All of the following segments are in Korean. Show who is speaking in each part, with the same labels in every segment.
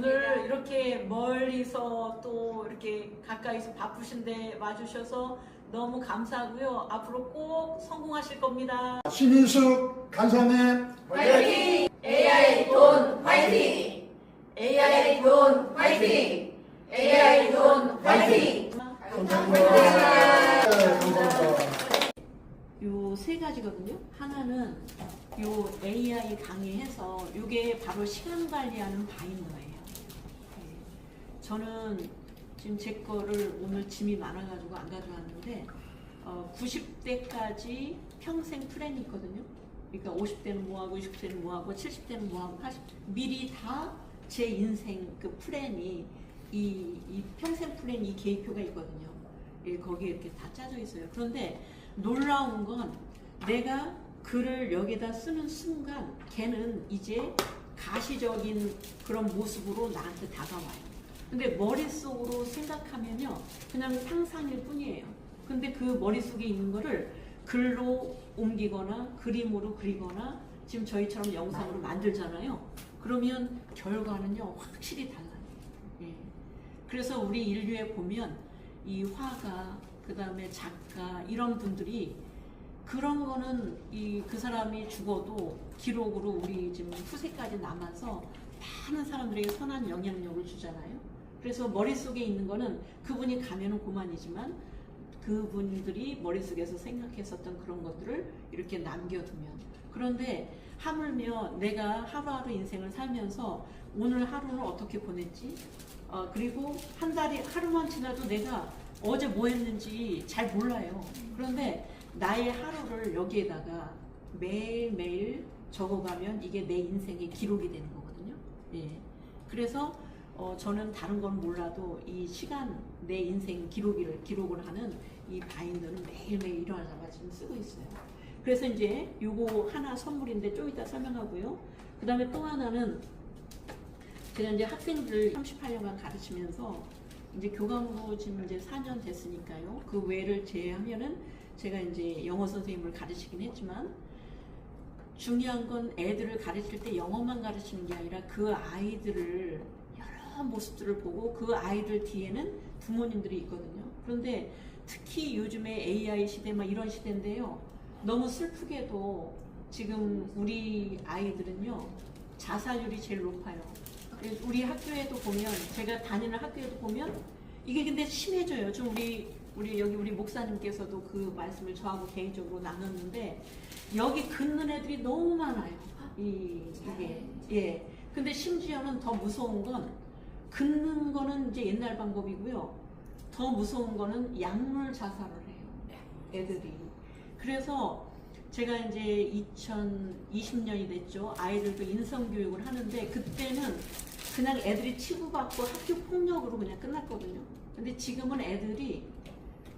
Speaker 1: 오늘 이렇게 멀리서 또 이렇게 가까이서 바쁘신데 와주셔서 너무 감사하고요. 앞으로 꼭 성공하실 겁니다.
Speaker 2: 신인숙 간사님
Speaker 3: 화이팅! AI 돈 화이팅! AI 돈 화이팅! AI 돈 화이팅!
Speaker 2: 감사합니다. 네, 감사합니다.
Speaker 1: 요 세 가지거든요. 하나는 요 AI 강의해서 요게 바로 시간 관리하는 바인더예요. 저는 지금 제 거를 오늘 짐이 많아가지고 안 가져왔는데 90대까지 평생 플랜이 있거든요. 그러니까 50대는 뭐하고 60대는 뭐하고 70대는 뭐하고 80 미리 다 제 인생 그 플랜이 이 평생 플랜 이 계획표가 있거든요. 거기에 이렇게 다 짜져 있어요. 그런데 놀라운 건 내가 글을 여기다 쓰는 순간 걔는 이제 가시적인 그런 모습으로 나한테 다가와요. 근데 머릿속으로 생각하면요 그냥 상상일 뿐이에요. 근데 그 머릿속에 있는 거를 글로 옮기거나 그림으로 그리거나 지금 저희처럼 영상으로 만들잖아요. 그러면 결과는요 확실히 달라요. 예. 그래서 우리 인류에 보면 이 화가 그 다음에 작가 이런 분들이 그런 거는 그 사람이 죽어도 기록으로 우리 지금 후세까지 남아서 많은 사람들에게 선한 영향력을 주잖아요. 그래서 머릿속에 있는 거는 그분이 가면은 그만이지만 그분들이 머릿속에서 생각했었던 그런 것들을 이렇게 남겨두면, 그런데 하물며 내가 하루하루 인생을 살면서 오늘 하루는 어떻게 보냈지, 그리고 한 달이 하루만 지나도 내가 어제 뭐 했는지 잘 몰라요. 그런데 나의 하루를 여기에다가 매일매일 적어가면 이게 내 인생의 기록이 되는 거거든요. 예. 그래서 저는 다른 건 몰라도 이 시간 내 인생 기록을 하는 이 바인더는 매일매일 일어나자마자 지금 쓰고 있어요. 그래서 이제 요거 하나 선물인데 좀 이따 설명하고요. 그 다음에 또 하나는 제가 이제 학생들 38년간 가르치면서 이제 교감으로 지금 이제 4년 됐으니까요. 그 외를 제외하면은 제가 이제 영어 선생님을 가르치긴 했지만 중요한 건 애들을 가르칠 때 영어만 가르치는 게 아니라 그 아이들을 여러 모습들을 보고 그 아이들 뒤에는 부모님들이 있거든요. 그런데 특히 요즘에 AI 시대 막 이런 시대인데요. 너무 슬프게도 지금 우리 아이들은요 자살률이 제일 높아요. 우리 학교에도 보면, 제가 다니는 학교에도 보면 이게 근데 심해져요. 좀 우리 목사님께서도 그 말씀을 저하고 개인적으로 나눴는데 여기 긋는 애들이 너무 많아요. 이게 예. 근데 심지어는 더 무서운 건 긋는 거는 이제 옛날 방법이고요. 더 무서운 거는 약물 자살을 해요. 애들이. 그래서 제가 이제 2020년이 됐죠. 아이들도 인성교육을 하는데 그때는 그냥 애들이 치부받고 학교 폭력으로 그냥 끝났거든요. 근데 지금은 애들이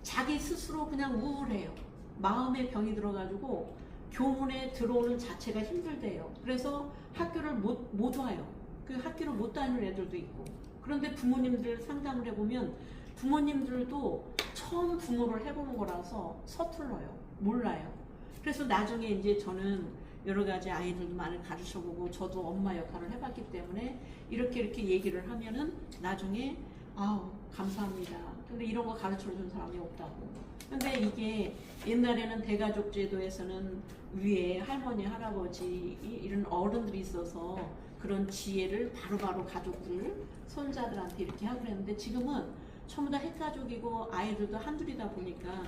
Speaker 1: 자기 스스로 그냥 우울해요. 마음의 병이 들어가지고 교문에 들어오는 자체가 힘들대요. 그래서 학교를 못 와요. 그 학교를 못 다니는 애들도 있고. 그런데 부모님들 상담을 해보면 부모님들도 처음 부모를 해보는 거라서 서툴러요. 몰라요. 그래서 나중에 이제 저는 여러 가지 아이들도 많이 가르쳐보고 저도 엄마 역할을 해봤기 때문에 이렇게 얘기를 하면은 나중에 아우 감사합니다. 근데 이런 거 가르쳐준 사람이 없다고. 근데 이게 옛날에는 대가족 제도에서는 위에 할머니, 할아버지 이런 어른들이 있어서 그런 지혜를 바로바로 가족들, 손자들한테 이렇게 하고 그랬는데 지금은 전부 다 핵가족이고 아이들도 한둘이다 보니까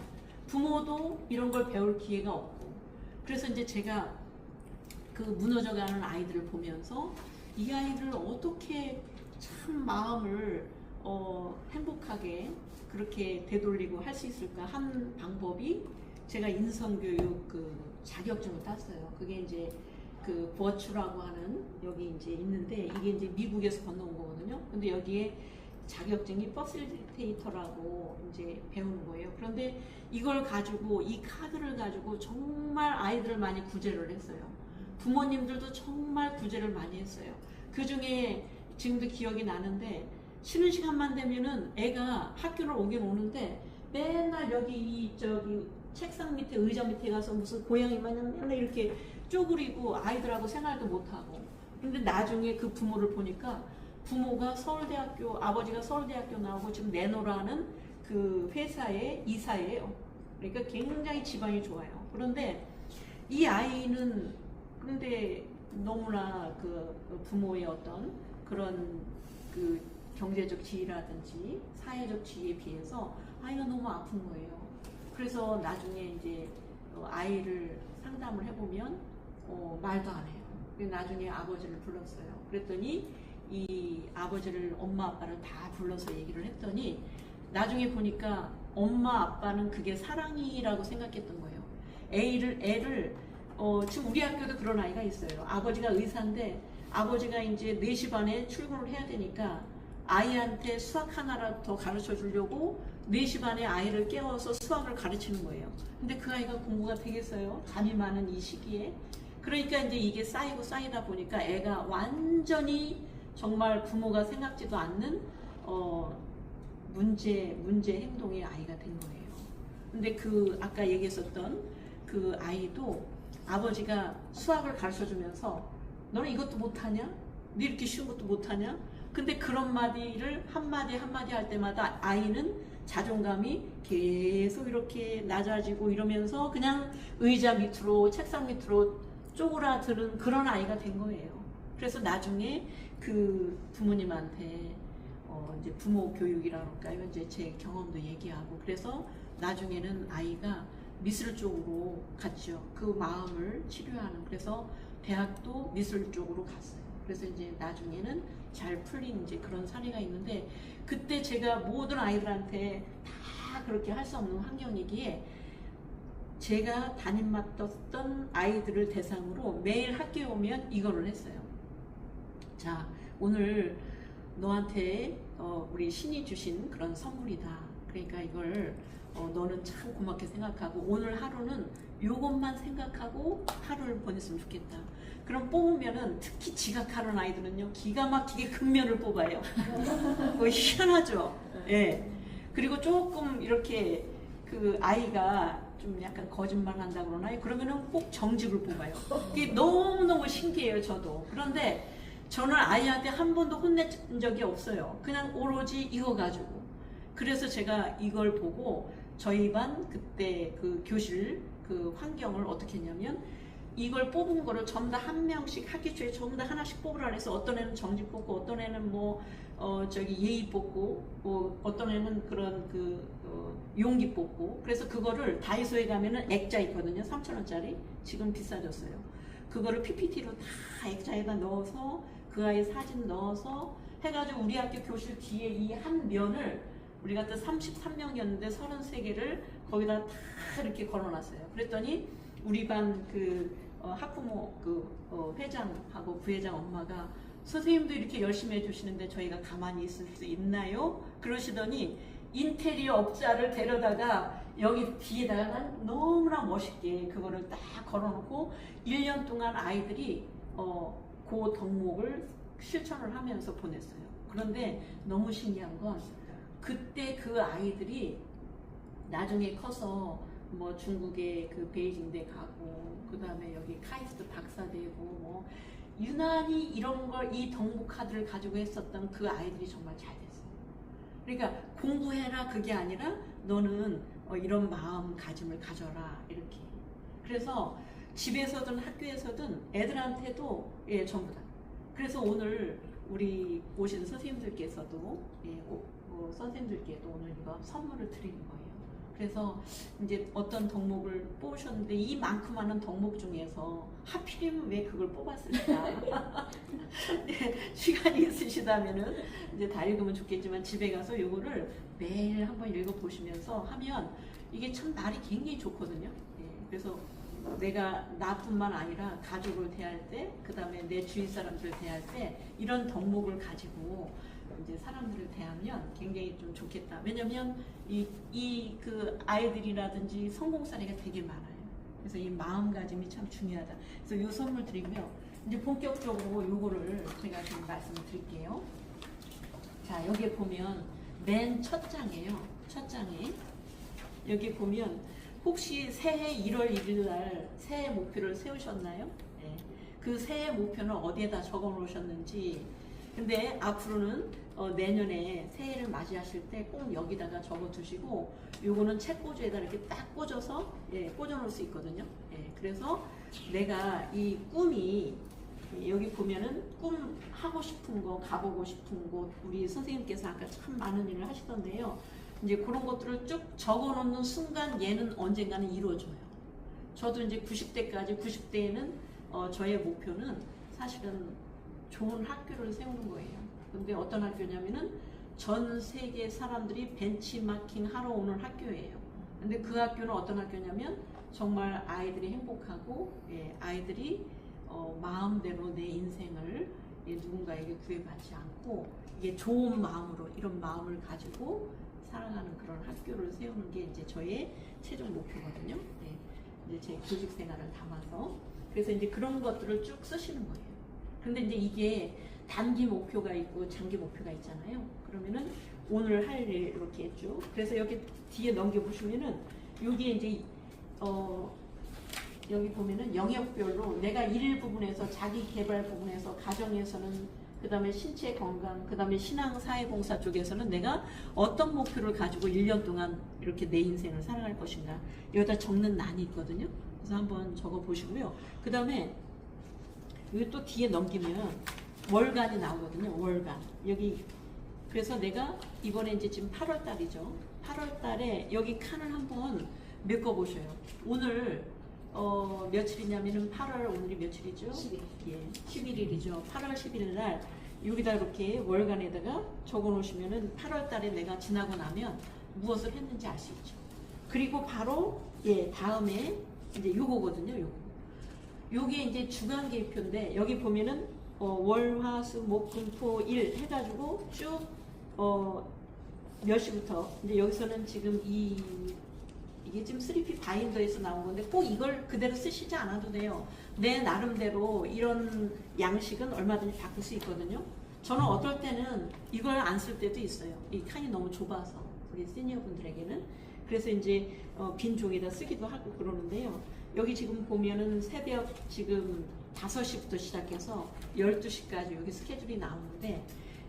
Speaker 1: 부모도 이런 걸 배울 기회가 없고, 그래서 이제 제가 그 무너져가는 아이들을 보면서 이 아이를 어떻게 참 마음을 행복하게 그렇게 되돌리고 할 수 있을까 한 방법이, 제가 인성교육 그 자격증을 땄어요. 그게 이제 그 버추라고 하는 여기 이제 있는데 이게 이제 미국에서 건너온 거거든요. 근데 여기에 자격증이 퍼실리테이터라고 이제 배우는 거예요. 그런데 이걸 가지고 이 카드를 가지고 정말 아이들을 많이 구제를 했어요. 부모님들도 정말 구제를 많이 했어요. 그 중에 지금도 기억이 나는데 쉬는 시간만 되면은 애가 학교를 오긴 오는데 맨날 여기 저기 책상 밑에 의자 밑에 가서 무슨 고양이 마냥 맨날 이렇게 쪼그리고 아이들하고 생활도 못하고. 근데 나중에 그 부모를 보니까 부모가 서울대학교, 아버지가 서울대학교 나오고 지금 내노라는 그 회사의 이사예요. 그러니까 굉장히 집안이 좋아요. 그런데 이 아이는 근데 너무나 그 부모의 어떤 그런 그 경제적 지위라든지 사회적 지위에 비해서 아이가 너무 아픈 거예요. 그래서 나중에 이제 아이를 상담을 해보면 말도 안 해요. 나중에 아버지를 불렀어요. 그랬더니 이 아버지를 엄마 아빠를 다 불러서 얘기를 했더니 나중에 보니까 엄마 아빠는 그게 사랑이라고 생각했던 거예요. 애를 지금 우리 학교도 그런 아이가 있어요. 아버지가 의사인데 아버지가 이제 4시 반에 출근을 해야 되니까 아이한테 수학 하나라도 더 가르쳐 주려고 4시 반에 아이를 깨워서 수학을 가르치는 거예요. 근데 그 아이가 공부가 되겠어요? 잠이 많은 이 시기에. 그러니까 이제 이게 쌓이고 쌓이다 보니까 애가 완전히 정말 부모가 생각지도 않는 문제 행동의 아이가 된 거예요. 근데 그 아까 얘기했었던 그 아이도 아버지가 수학을 가르쳐 주면서 너는 이것도 못하냐? 네 이렇게 쉬운 것도 못하냐? 근데 그런 마디를 한마디 할 때마다 아이는 자존감이 계속 이렇게 낮아지고 이러면서 그냥 의자 밑으로 책상 밑으로 쪼그라드는 그런 아이가 된 거예요. 그래서 나중에 그 부모님한테 이제 부모 교육이라고 할까요? 이제 제 경험도 얘기하고 그래서 나중에는 아이가 미술 쪽으로 갔죠. 그 마음을 치료하는. 그래서 대학도 미술 쪽으로 갔어요. 그래서 이제 나중에는 잘 풀린 이제 그런 사례가 있는데 그때 제가 모든 아이들한테 다 그렇게 할 수 없는 환경이기에 제가 담임 맡았던 아이들을 대상으로 매일 학교에 오면 이거를 했어요. 자, 오늘 너한테 우리 신이 주신 그런 선물이다. 그러니까 이걸 너는 참 고맙게 생각하고 오늘 하루는 요것만 생각하고 하루를 보냈으면 좋겠다. 그럼 뽑으면은 특히 지각하는 아이들은요 기가 막히게 근면을 뽑아요. 그거 희한하죠. 예. 그리고 조금 이렇게 그 아이가 좀 약간 거짓말 한다 그러나요? 그러면은 꼭 정직을 뽑아요. 이게 너무너무 신기해요, 저도. 그런데 저는 아이한테 한 번도 혼낸 적이 없어요. 그냥 오로지 이거 가지고. 그래서 제가 이걸 보고 저희 반 그때 그 교실 그 환경을 어떻게 했냐면 이걸 뽑은 거를 전부 다 한 명씩 학기 초에 전부 다 하나씩 뽑으라 그래서 어떤 애는 정직 뽑고 어떤 애는 뭐 예의 뽑고 뭐 어떤 애는 그런 용기 뽑고 그래서 그거를 다이소에 가면은 액자 있거든요. 3,000원짜리 지금 비싸졌어요. 그거를 PPT로 다 액자에다 넣어서 그 아이 사진 넣어서 해가지고 우리 학교 교실 뒤에 이 한 면을 우리가 또 33명이었는데 33개를 거기다 다 이렇게 걸어놨어요. 그랬더니 우리 반 학부모 회장하고 부회장 엄마가 선생님도 이렇게 열심히 해주시는데 저희가 가만히 있을 수 있나요? 그러시더니 인테리어 업자를 데려다가 여기 뒤에다가 너무나 멋있게 그거를 딱 걸어놓고 1년 동안 아이들이 그 덕목을 실천을 하면서 보냈어요. 그런데 너무 신기한 건 그때 그 아이들이 나중에 커서 뭐 중국의 그 베이징대 가고 그 다음에 여기 카이스트 박사 되고 뭐 유난히 이런 걸 이 덕목 카드를 가지고 했었던 그 아이들이 정말 잘 됐어요. 그러니까 공부해라 그게 아니라 너는 이런 마음가짐을 가져라 이렇게. 그래서 집에서든 학교에서든 애들한테도 전부 다. 그래서 오늘 우리 오신 선생님들께서도 선생님들께도 오늘 이거 선물을 드리는 거예요. 그래서 이제 어떤 덕목을 뽑으셨는데 이만큼 많은 덕목 중에서 하필이면 왜 그걸 뽑았을까? 시간이 있으시다면은 이제 다 읽으면 좋겠지만 집에 가서 요거를 매일 한번 읽어보시면서 하면 이게 참 말이 굉장히 좋거든요. 그래서 내가 나뿐만 아니라 가족을 대할 때, 그 다음에 내 주위 사람들을 대할 때 이런 덕목을 가지고 이제 사람들을 대하면 굉장히 좀 좋겠다. 왜냐면 그 아이들이라든지 성공 사례가 되게 많아요. 그래서 이 마음가짐이 참 중요하다. 그래서 이 선물 드리고요. 이제 본격적으로 요거를 제가 좀 말씀을 드릴게요. 자, 여기 보면 맨 첫 장이에요. 첫 장에 여기 보면 혹시 새해 1월 1일 날 새해 목표를 세우셨나요? 네. 그 새해 목표는 어디에다 적어 놓으셨는지 근데 앞으로는 내년에 새해를 맞이하실 때 꼭 여기다가 적어 두시고, 요거는 책꽂이에다 이렇게 딱 꽂아서 꽂아 놓을 수 있거든요. 그래서 내가 이 꿈이, 여기 보면은 꿈 하고 싶은 거, 가보고 싶은 곳, 우리 선생님께서 아까 참 많은 일을 하시던데요. 이제 그런 것들을 쭉 적어 놓는 순간 얘는 언젠가는 이루어져요. 저도 이제 90대에는 저의 목표는 사실은 좋은 학교를 세우는 거예요. 근데 어떤 학교냐면은 전 세계 사람들이 벤치마킹 하러 오는 학교예요. 근데 그 학교는 어떤 학교냐면 정말 아이들이 행복하고, 아이들이 마음대로 내 인생을 누군가에게 구애받지 않고, 이게 좋은 마음으로, 이런 마음을 가지고 살아가는 그런 학교를 세우는 게 이제 저의 최종 목표거든요. 이제 제 교직 생활을 담아서. 그래서 이제 그런 것들을 쭉 쓰시는 거예요. 근데 이제 이게 단기 목표가 있고 장기 목표가 있잖아요. 그러면은 오늘 할 일 이렇게 쭉. 그래서 여기 뒤에 넘겨보시면은 여기에 이제 여기 보면은 영역별로 내가 일 부분에서, 자기 개발 부분에서, 가정에서는, 그 다음에 신체 건강, 그 다음에 신앙 사회봉사 쪽에서는 내가 어떤 목표를 가지고 1년 동안 이렇게 내 인생을 살아갈 것인가, 여기다 적는 난이 있거든요. 그래서 한번 적어 보시고요. 그 다음에 여기 또 뒤에 넘기면 월간이 나오거든요. 월간. 여기, 그래서 내가 이번에 이제 지금 8월 달이죠. 8월 달에 여기 칸을 한번 메꿔 보셔요. 오늘 며칠이냐면은 8월, 오늘이 며칠이죠?
Speaker 3: 11일.
Speaker 1: 11일이죠. 8월 11일 날 여기다 이렇게 월간에다가 적어 놓으시면은 8월 달에 내가 지나고 나면 무엇을 했는지 알 수 있죠. 그리고 바로 다음에 이제 요거거든요. 요게 이제 주간 계획표인데, 여기 보면은 월, 화, 수, 목, 금, 토, 일 해가지고 쭉 몇 시부터, 이제 여기서는 지금 이게 지금 3P 바인더에서 나온 건데 꼭 이걸 그대로 쓰시지 않아도 돼요. 내 나름대로 이런 양식은 얼마든지 바꿀 수 있거든요. 저는 어떨 때는 이걸 안 쓸 때도 있어요. 이 칸이 너무 좁아서, 우리 시니어 분들에게는. 그래서 이제 빈 종이에다 쓰기도 하고 그러는데요. 여기 지금 보면은 새벽 지금 5시부터 시작해서 12시까지 여기 스케줄이 나오는데,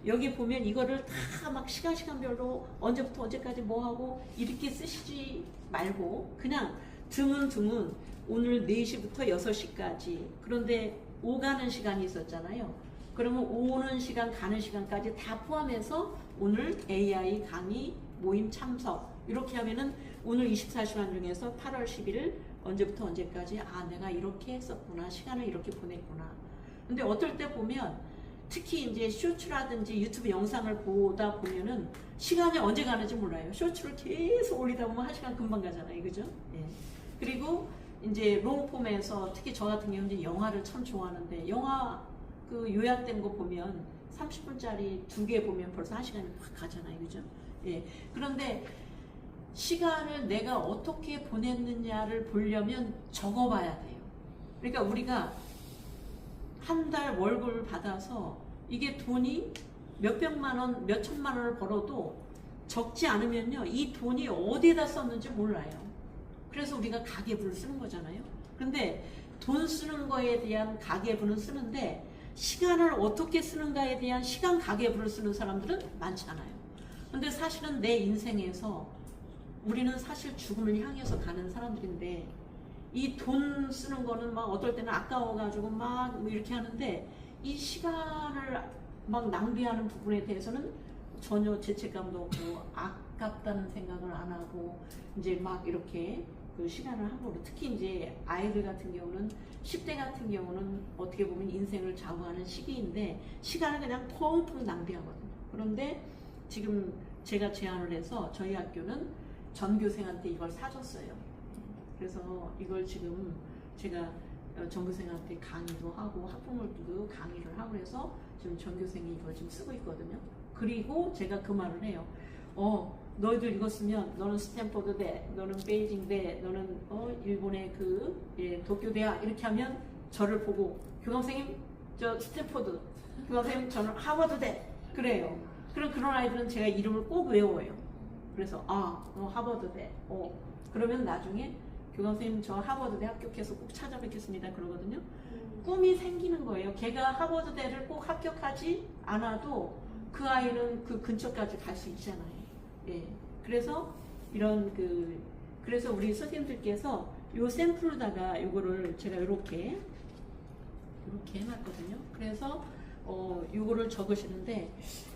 Speaker 1: 여기 보면 이거를 다 막 시간별로 언제부터 언제까지 뭐 하고 이렇게 쓰시지 말고 그냥 드문드문 오늘 4시부터 6시까지, 그런데 오가는 시간이 있었잖아요. 그러면 오는 시간, 가는 시간까지 다 포함해서 오늘 AI 강의 모임 참석 이렇게 하면은 오늘 24시간 중에서 8월 11일 언제부터 언제까지 내가 이렇게 했었구나, 시간을 이렇게 보냈구나. 근데 어떨 때 보면 특히 이제 쇼츠라든지 유튜브 영상을 보다 보면은 시간이 언제 가는지 몰라요. 쇼츠를 계속 올리다 보면 1시간 금방 가잖아요. 그죠? 그리고 이제 롱폼에서 특히 저 같은 경우는 이제 영화를 참 좋아하는데, 영화 그 요약된 거 보면 30분짜리 2개 보면 벌써 1시간이 확 가잖아요. 그죠? 그런데 시간을 내가 어떻게 보냈느냐를 보려면 적어봐야 돼요. 그러니까 우리가 한 달 월급을 받아서 이게 돈이 몇백만 원, 몇천만 원을 벌어도 적지 않으면요, 이 돈이 어디에다 썼는지 몰라요. 그래서 우리가 가계부를 쓰는 거잖아요. 근데 돈 쓰는 거에 대한 가계부는 쓰는데 시간을 어떻게 쓰는가에 대한 시간 가계부를 쓰는 사람들은 많지 않아요. 근데 사실은 내 인생에서 우리는 사실 죽음을 향해서 가는 사람들인데, 이 돈 쓰는 거는 막 어떨 때는 아까워가지고 막 뭐 이렇게 하는데, 이 시간을 막 낭비하는 부분에 대해서는 전혀 죄책감도 없고 아깝다는 생각을 안 하고 이제 막 이렇게 그 시간을 함부로, 특히 이제 아이들 같은 경우는 10대 같은 경우는 어떻게 보면 인생을 좌우하는 시기인데 시간을 그냥 펑펑 낭비하거든요. 그런데 지금 제가 제안을 해서 저희 학교는 전교생한테 이걸 사줬어요. 그래서 이걸 지금 제가 전교생한테 강의도 하고 학부모들도 강의를 하고 해서 지금 전교생이 이걸 지금 쓰고 있거든요. 그리고 제가 그 말을 해요. 너희들 이거 쓰면 너는 스탠퍼드 대, 너는 베이징 대, 너는 일본의 그 도쿄 대학 이렇게 하면 저를 보고 교감선생님 저 스탠퍼드, 교감선생님 저는 하버드 대 그래요. 그런 아이들은 제가 이름을 꼭 외워요. 그래서 하버드 대, 그러면 나중에 교감선생님 저 하버드대 합격해서 꼭 찾아뵙겠습니다 그러거든요. 꿈이 생기는 거예요. 걔가 하버드대를 꼭 합격하지 않아도 그 아이는 그 근처까지 갈 수 있잖아요. 예. 그래서 이런 그래서 우리 선생님들께서 요 샘플로다가 요거를 제가 이렇게 해놨거든요. 그래서 요거를 적으시는데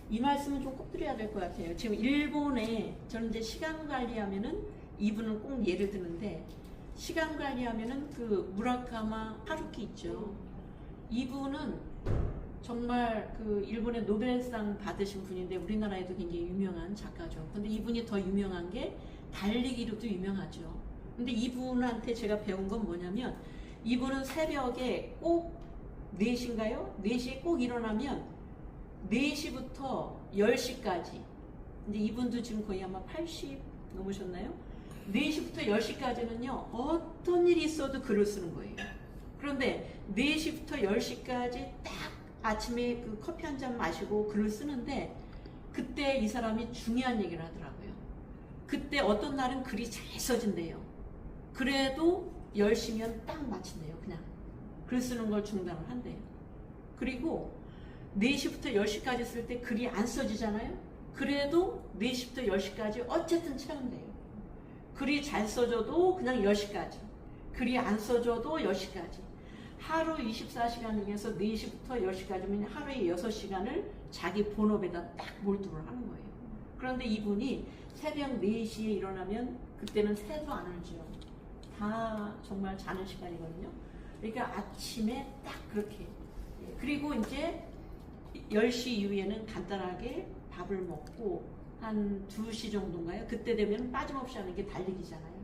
Speaker 1: 이 말씀은 좀 꼭 드려야 될 것 같아요. 지금 일본에 저는 이제 시간 관리하면은 이분은 꼭 예를 드는데 시간 관리하면은 그 무라카마 하루키 있죠. 이분은 정말 그 일본의 노벨상 받으신 분인데 우리나라에도 굉장히 유명한 작가죠. 근데 이분이 더 유명한 게 달리기로도 유명하죠. 근데 이분한테 제가 배운 건 뭐냐면 이분은 새벽에 꼭 4시인가요? 4시에 꼭 일어나면 4시부터 10시까지 근데 이분도 지금 거의 아마 80 넘으셨나요? 4시부터 10시까지는요 어떤 일이 있어도 글을 쓰는 거예요. 그런데 4시부터 10시까지 딱 아침에 그 커피 한 잔 마시고 글을 쓰는데 그때 이 사람이 중요한 얘기를 하더라고요. 그때 어떤 날은 글이 잘 써진대요. 그래도 10시면 딱 마친대요. 그냥 글 쓰는 걸 중단을 한대요. 그리고 4시부터 10시까지 쓸 때 글이 안 써지잖아요. 그래도 4시부터 10시까지 어쨌든 채운대요. 글이 잘 써져도 그냥 10시까지 글이 안 써져도 10시까지 하루 24시간 중에서 4시부터 10시까지면 하루에 6시간을 자기 본업에다 딱 몰두를 하는 거예요. 그런데 이분이 새벽 4시에 일어나면 그때는 새도 안 울죠. 다 정말 자는 시간이거든요. 그러니까 아침에 딱 그렇게 그리고 이제 10시 이후에는 간단하게 밥을 먹고 한 2시 정도인가요? 그때 되면 빠짐없이 하는 게 달리기잖아요.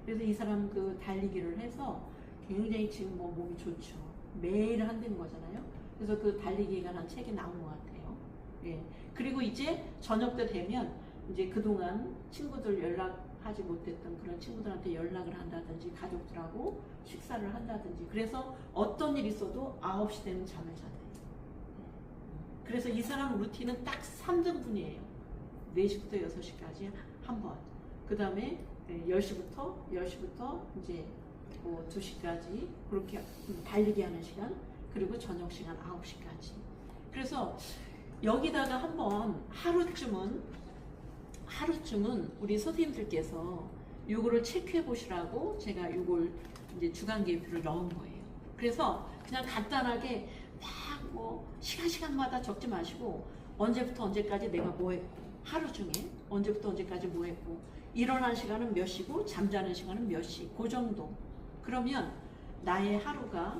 Speaker 1: 그래서 이 사람 그 달리기를 해서 굉장히 지금 뭐 몸이 좋죠. 매일 한다는 거잖아요. 그래서 그 달리기에 관한 책이 나온 것 같아요. 예. 그리고 이제 저녁 때 되면 이제 그동안 친구들 연락하지 못했던 그런 친구들한테 연락을 한다든지 가족들하고 식사를 한다든지 그래서 어떤 일이 있어도 9시 되면 잠을 잔대요. 그래서 이 사람 루틴은 딱 3등분이에요. 4시부터 6시까지 한 번. 그 다음에 10시부터 이제 2시까지 그렇게 달리기 하는 시간 그리고 저녁 시간 9시까지 그래서 여기다가 한번 하루쯤은 우리 선생님들께서 요거를 체크해 보시라고 제가 요걸 이제 주간 계획표를 넣은 거예요. 그래서 그냥 간단하게 막 뭐 시간마다 적지 마시고 언제부터 언제까지 내가 뭐 했고 하루 중에 언제부터 언제까지 뭐 했고 일어난 시간은 몇 시고 잠자는 시간은 몇 시 그 정도 그러면 나의 하루가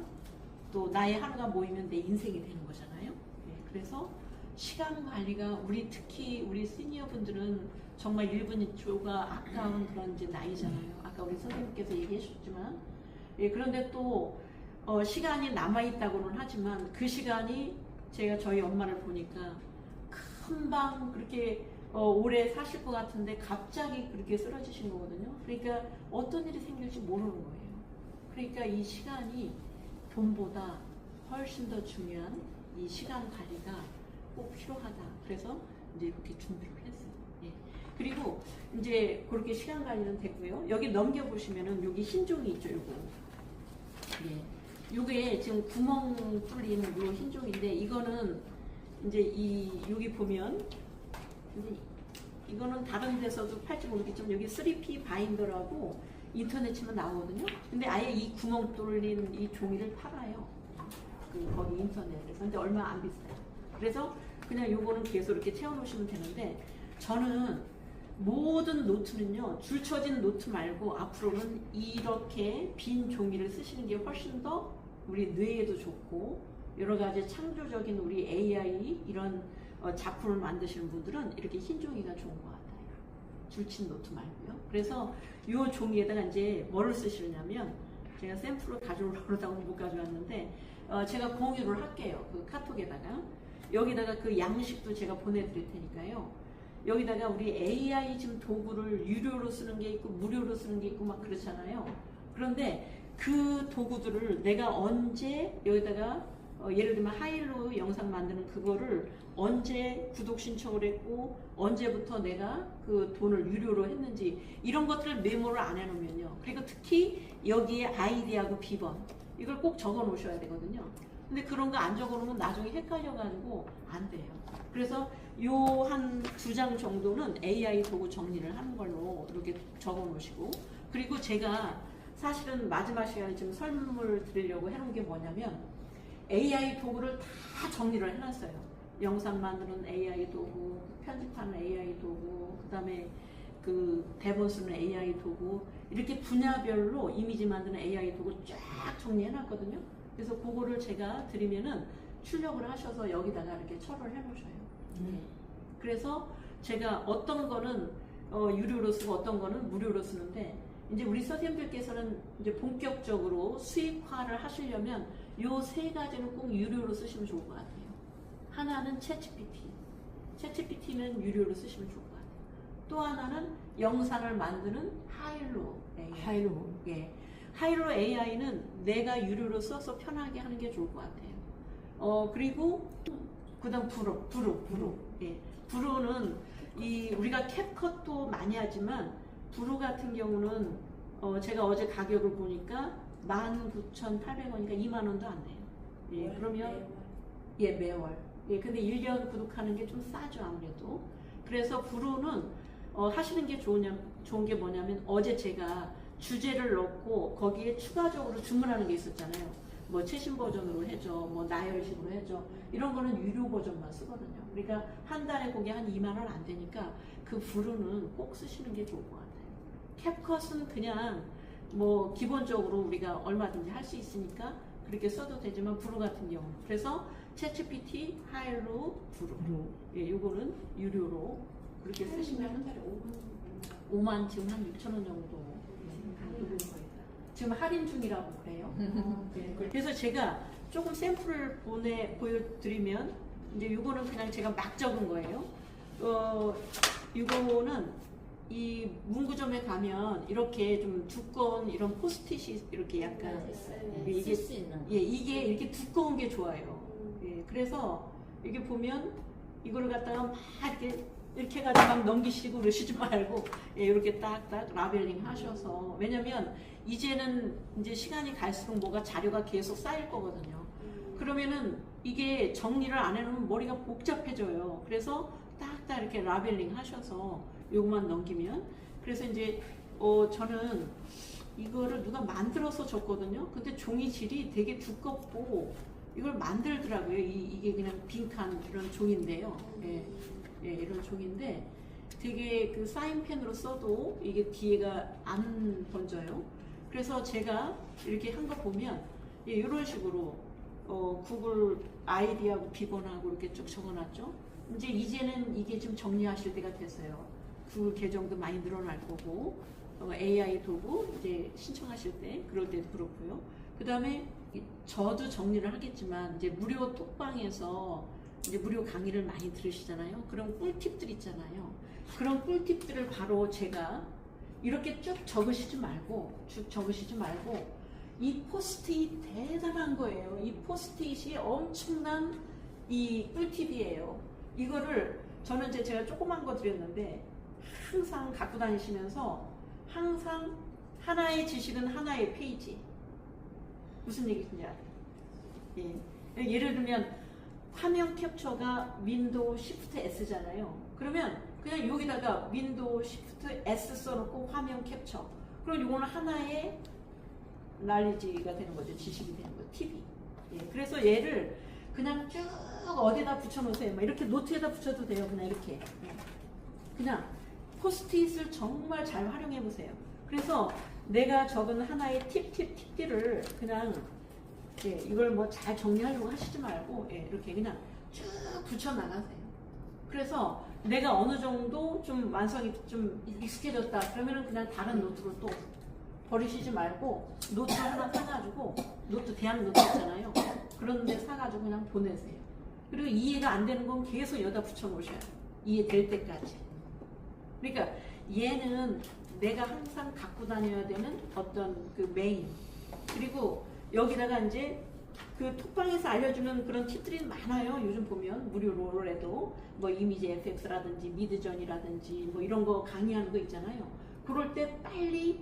Speaker 1: 모이면 내 인생이 되는 거잖아요. 그래서 시간 관리가 특히 우리 시니어 분들은 정말 1분 1초가 아까운 그런 이제 나이잖아요. 아까 우리 선생님께서 얘기해 주셨지만 그런데 또 시간이 남아있다고는 하지만 그 시간이 제가 저희 엄마를 보니까 금방 그렇게 오래 사실 것 같은데 갑자기 그렇게 쓰러지신 거거든요. 그러니까 어떤 일이 생길지 모르는 거예요. 그러니까 이 시간이 돈보다 훨씬 더 중요한 이 시간 관리가 꼭 필요하다. 그래서 이제 이렇게 준비를 했어요. 예. 그리고 이제 그렇게 시간 관리는 됐고요. 여기 넘겨보시면은 여기 흰 종이 있죠, 요거. 예. 요게 지금 구멍 뚫린 요 흰 종인데 이거는 이제 여기 보면 이거는 다른 데서도 팔지 모르겠지만 여기 3P 바인더라고 인터넷 치면 나오거든요. 근데 아예 이 구멍 뚫린 이 종이를 팔아요. 거기 인터넷에서. 근데 얼마 안 비싸요. 그래서 그냥 요거는 계속 이렇게 채워놓으시면 되는데 저는 모든 노트는요 줄 쳐진 노트 말고 앞으로는 이렇게 빈 종이를 쓰시는 게 훨씬 더 우리 뇌에도 좋고 여러 가지 창조적인 우리 AI 이런 작품을 만드시는 분들은 이렇게 흰 종이가 좋은 것 같아요. 줄친 노트 말고요. 그래서 이 종이에다가 이제 뭐를 쓰시느냐면 제가 샘플을 가져오려고 그러다가 못 가져왔는데 제가 공유를 할게요. 그 카톡에다가 여기다가 그 양식도 제가 보내드릴 테니까요. 여기다가 우리 AI 지금 도구를 유료로 쓰는 게 있고 무료로 쓰는 게 있고 막 그렇잖아요. 그런데 그 도구들을 내가 언제 여기다가 예를 들면 하일로 영상 만드는 그거를 언제 구독 신청을 했고 언제부터 내가 그 돈을 유료로 했는지 이런 것들을 메모를 안 해놓으면요. 그리고 특히 여기에 아이디하고 비번 이걸 꼭 적어 놓으셔야 되거든요. 근데 그런 거 안 적어 놓으면 나중에 헷갈려가지고 안 돼요. 그래서 요 한 2장 정도는 AI 도구 정리를 하는 걸로 이렇게 적어 놓으시고, 그리고 제가 사실은 마지막 시간에 지금 설명을 드리려고 해놓은 게 뭐냐면 AI 도구를 다 정리를 해놨어요. 영상 만드는 AI 도구, 편집하는 AI 도구, 그 다음에 그 대본 쓰는 AI 도구, 이렇게 분야별로 이미지 만드는 AI 도구 쫙 정리해놨거든요. 그래서 그거를 제가 드리면은 출력을 하셔서 여기다가 이렇게 처리를 해놓으셔요. 그래서 제가 어떤 거는 유료로 쓰고 어떤 거는 무료로 쓰는데, 이제 우리 선생님들께서는 이제 본격적으로 수익화를 하시려면 요 3가지는 꼭 유료로 쓰시면 좋을 것 같아요. 하나는 챗GPT. 챗GPT는 유료로 쓰시면 좋을 것 같아요. 또 하나는 영상을 만드는 하일로 AI.
Speaker 3: 하이로.
Speaker 1: 예. 하일로 AI는 내가 유료로 써서 편하게 하는 게 좋을 것 같아요. 그리고 그다음 브루. 예. 브루는 우리가 캡컷도 많이 하지만 브루 같은 경우는 제가 어제 가격을 보니까 19,800원이니까 2만 원도 안 돼요. 예. 그러면 예, 매월. 예. 근데 1년 구독하는 게 좀 싸죠, 아무래도. 그래서 브루는 하시는 게 좋은 게 뭐냐면, 어제 제가 주제를 넣고 거기에 추가적으로 주문하는 게 있었잖아요. 뭐 최신 버전으로 해줘, 뭐 나열식으로 해줘, 이런 거는 유료 버전만 쓰거든요. 그러니까 한 달에 그게 한 2만 원 안 되니까 그 브루는 꼭 쓰시는 게 좋을 것 같아요. 캡컷은 그냥 뭐 기본적으로 우리가 얼마든지 할 수 있으니까 그렇게 써도 되지만, 브루 같은 경우는 그래서 챗GPT, 하일로, 브루, 예, 요거는 유료로 그렇게 쓰시면 5만, 지금 한 6천 원 정도 지금 할인 중이라고 그래요. 네. 그래서 제가 조금 샘플을 보여드리면, 이제 요거는 그냥 제가 막 적은 거예요. 요거는 이 문구점에 가면 이렇게 좀 두꺼운 이런 포스트잇이 이렇게 약간 이게
Speaker 3: 쓸 수 있는.
Speaker 1: 예, 이게 이렇게 두꺼운 게 좋아요. 예, 그래서 이게 보면 이거를 갖다가 막 이렇게 해가지고 막 넘기시고 그러시지 말고, 예, 이렇게 딱딱 라벨링 하셔서, 왜냐면 이제는 이제 시간이 갈수록 뭐가 자료가 계속 쌓일 거거든요. 그러면은 이게 정리를 안 해놓으면 머리가 복잡해져요. 그래서 딱딱 이렇게 라벨링 하셔서 요것만 넘기면, 그래서 이제 저는 이거를 누가 만들어서 줬거든요. 근데 종이 질이 되게 두껍고 이걸 만들더라고요. 이게 그냥 빈칸 이런 종인데요. 예. 예, 이런 종인데 되게 그 사인펜으로 써도 이게 뒤에가 안 번져요. 그래서 제가 이렇게 한 거 보면, 예, 이런 식으로 구글 아이디하고 비번하고 이렇게 쭉 적어놨죠. 이제는 이게 좀 정리하실 때가 됐어요. 구글 계정도 많이 늘어날 거고, AI 도구 이제 신청하실 때 그럴 때도 그렇고요. 그 다음에 저도 정리를 하겠지만, 이제 무료 톡방에서 이제 무료 강의를 많이 들으시잖아요. 그런 꿀팁들 있잖아요. 그런 꿀팁들을 바로 제가 이렇게 쭉 적으시지 말고 이 포스트잇 대단한 거예요. 이 포스트잇이 엄청난 이 꿀팁이에요. 이거를 저는 이제 제가 조그만 거 드렸는데 항상 갖고 다니시면서 항상 하나의 지식은 하나의 페이지. 무슨 얘기인지 알아요? 예. 예를 들면 화면 캡처가 윈도우 시프트 S잖아요. 그러면 그냥 여기다가 윈도우 시프트 S 써놓고 화면 캡처. 그럼 이거는 하나의 날리지가 되는 거죠. 지식이 되는 거죠. TV. 예, 그래서 얘를 그냥 쭉 어디다 붙여놓으세요. 막 이렇게 노트에다 붙여도 돼요. 그냥 이렇게. 예. 그냥 포스트잇을 정말 잘 활용해 보세요. 그래서 내가 적은 하나의 팁들을 그냥, 예, 이걸 뭐 잘 정리하려고 하시지 말고, 예, 이렇게 그냥 쭉 붙여 나가세요. 그래서 내가 어느 정도 좀 완성이 좀 익숙해졌다 그러면은 그냥 다른 노트로 또 버리시지 말고 노트 하나 사가지고, 노트 대학 노트 있잖아요. 그런 데 사가지고 그냥 보내세요. 그리고 이해가 안 되는 건 계속 여기다 붙여 놓으셔야 돼요. 이해될 때까지. 그러니까 얘는 내가 항상 갖고 다녀야 되는 어떤 그 메인, 그리고 여기다가 이제 그 톡방에서 알려주는 그런 팁들이 많아요. 요즘 보면 무료로라도 뭐 이미지 FX라든지 미드전이라든지 뭐 이런 거 강의하는 거 있잖아요. 그럴 때 빨리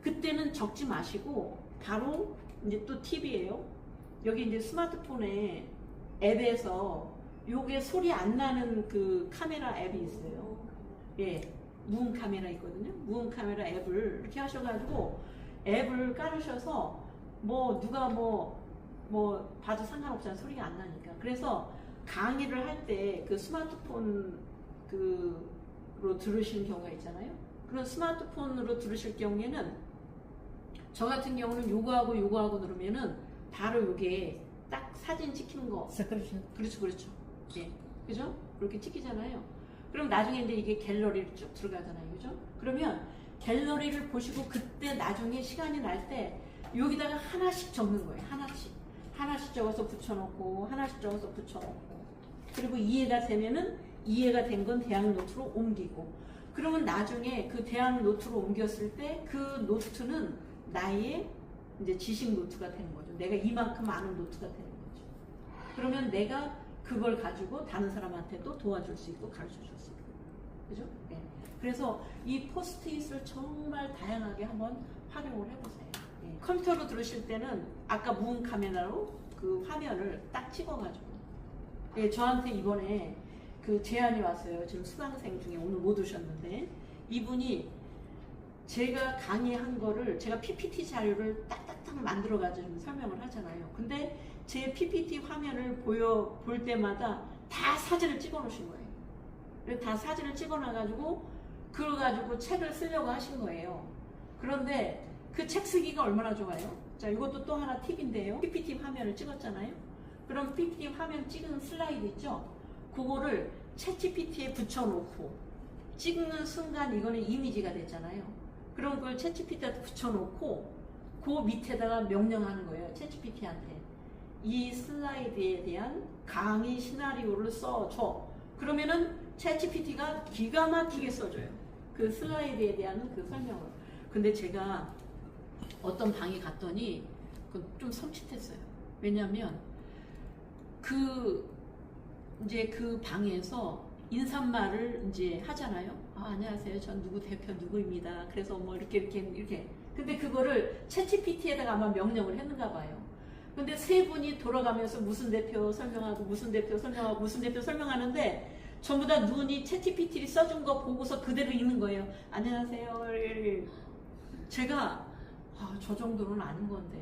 Speaker 1: 그때는 적지 마시고 바로 이제 또 팁이에요. 여기 이제 스마트폰에 앱에서 요게 소리 안 나는 그 카메라 앱이 있어요. 예, 무음 카메라 있거든요. 무음 카메라 앱을 이렇게 하셔가지고 앱을 깔으셔서 뭐 누가 뭐 봐도 상관없잖아요. 소리가 안 나니까. 그래서 강의를 할 때 그 스마트폰 그로 들으시는 경우가 있잖아요. 그런 스마트폰으로 들으실 경우에는 저 같은 경우는 요거하고 누르면은 바로 요게 딱 사진 찍히는 거. 그렇죠. 예. 그죠? 그렇게 찍히잖아요. 그럼 나중에 이제 이게 갤러리로 쭉 들어가잖아요. 그죠? 그러면 갤러리를 보시고 그때 나중에 시간이 날 때 여기다가 하나씩 적는 거예요. 하나씩 적어서 붙여놓고 하나씩 적어서 붙여놓고 그리고 이해가 되면은 이해가 된 건 대학 노트로 옮기고 그러면 나중에 그 대학 노트로 옮겼을 때 그 노트는 나의 이제 지식 노트가 되는 거죠. 내가 이만큼 아는 노트가 되는 거죠. 그러면 내가 그걸 가지고 다른 사람한테도 도와줄 수 있고 가르쳐 줄 수 있고. 그죠? 네. 그래서 이 포스트잇을 정말 다양하게 한번 활용을 해보세요. 네. 컴퓨터로 들으실 때는 아까 무음 카메라로 그 화면을 딱 찍어가지고 네, 저한테 이번에 그 제안이 왔어요. 지금 수강생 중에 오늘 못 오셨는데 이분이 제가 강의한 거를 제가 PPT 자료를 딱딱딱 만들어가지고 설명을 하잖아요. 근데 제 PPT 화면을 볼 때마다 다 사진을 찍어 놓으신 거예요. 그래서 다 사진을 찍어 놔가지고 그걸 가지고 책을 쓰려고 하신 거예요. 그런데 그 책 쓰기가 얼마나 좋아요? 자, 이것도 또 하나 팁인데요. PPT 화면을 찍었잖아요. 그럼 PPT 화면 찍은 슬라이드 있죠? 그거를 챗GPT에 붙여놓고 찍는 순간 이거는 이미지가 됐잖아요. 그럼 그걸 챗GPT한테 붙여놓고 그 밑에다가 명령하는 거예요. 챗GPT한테 이 슬라이드에 대한 강의 시나리오를 써줘. 그러면은 챗GPT가 기가 막히게 써줘요. 그 슬라이드에 대한 그 설명을. 근데 제가 어떤 방에 갔더니 좀 섬찟했어요. 왜냐면 이제 그 방에서 인사말을 이제 하잖아요. 안녕하세요. 전 누구 대표 누구입니다. 그래서 뭐 이렇게. 근데 그거를 챗GPT에다가 아마 명령을 했는가 봐요. 근데 세 분이 돌아가면서 무슨 대표 설명하고 무슨 대표 설명하고 무슨 대표 설명하는데 전부 다 눈이 챗GPT를 써준 거 보고서 그대로 읽는 거예요. 안녕하세요. 제가 저 정도는 아닌 건데.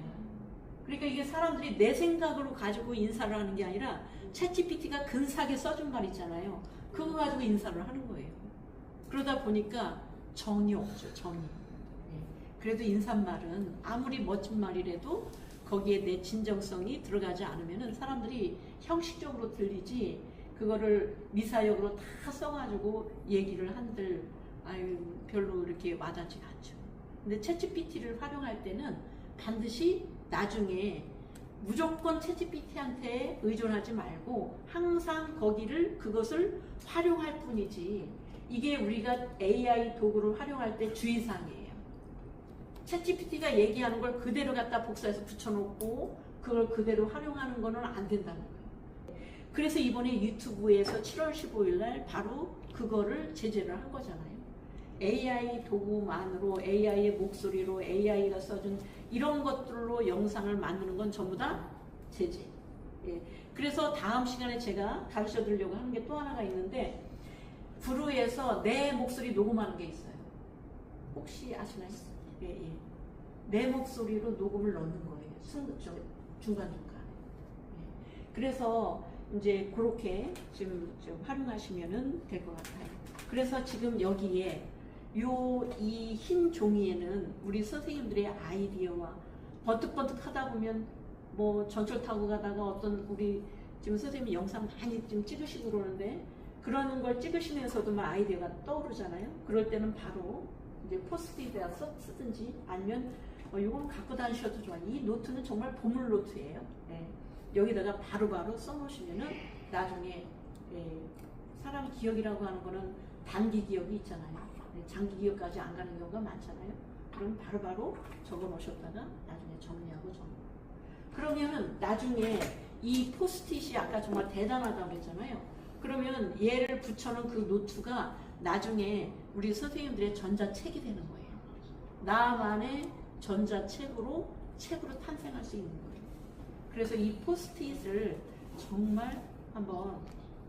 Speaker 1: 그러니까 이게 사람들이 내 생각으로 가지고 인사를 하는 게 아니라 챗GPT가 근사하게 써준 말 있잖아요. 그거 가지고 인사를 하는 거예요. 그러다 보니까 정이 없죠. 정이. 그래도 인사말은 아무리 멋진 말이라도 거기에 내 진정성이 들어가지 않으면 사람들이 형식적으로 들리지 그거를 미사역으로 다 써가지고 얘기를 한들 별로 이렇게 와닿지가 않죠. 근데 챗GPT를 활용할 때는 반드시 나중에 무조건 챗GPT한테 의존하지 말고 항상 그것을 활용할 뿐이지 이게 우리가 AI 도구를 활용할 때 주의사항이에요. 챗GPT가 얘기하는 걸 그대로 갖다 복사해서 붙여놓고 그걸 그대로 활용하는 거는 안 된다는 거예요. 그래서 이번에 유튜브에서 7월 15일 날 바로 그거를 제재를 한 거잖아요. AI 도구만으로 AI의 목소리로 AI가 써준 이런 것들로 영상을 만드는 건 전부 다 제재. 예. 그래서 다음 시간에 제가 가르쳐 드리려고 하는 게 또 하나가 있는데 브루에서 내 목소리 녹음하는 게 있어요. 혹시 아시나요? 예. 내 목소리로 녹음을 넣는 거예요. 중간중간에. 예. 그래서 이제 그렇게 지금 활용하시면 될 것 같아요. 그래서 지금 여기에 이 흰 종이에는 우리 선생님들의 아이디어와 번뜩번뜩 하다 보면 뭐 전철 타고 가다가 어떤 우리 지금 선생님이 영상 많이 좀 찍으시고 그러는데 그러는 걸 찍으시면서도 막 아이디어가 떠오르잖아요. 그럴 때는 바로 이제 포스트잇에다 쓰든지 아니면 이건 갖고 다니셔도 좋아요. 이 노트는 정말 보물 노트예요. 예. 여기다가 바로바로 써놓으시면은 나중에 사람 기억이라고 하는 거는 단기 기억이 있잖아요. 장기 기억까지 안 가는 경우가 많잖아요. 그럼 바로바로 적어 놓으셨다가 나중에 정리하고 그러면은 나중에 이 포스트잇이 아까 정말 대단하다고 그랬잖아요. 그러면 얘를 붙여놓은 그 노트가 나중에 우리 선생님들의 전자책이 되는 거예요. 나만의 전자책으로 책으로 탄생할 수 있는 거예요. 그래서 이 포스트잇을 정말 한번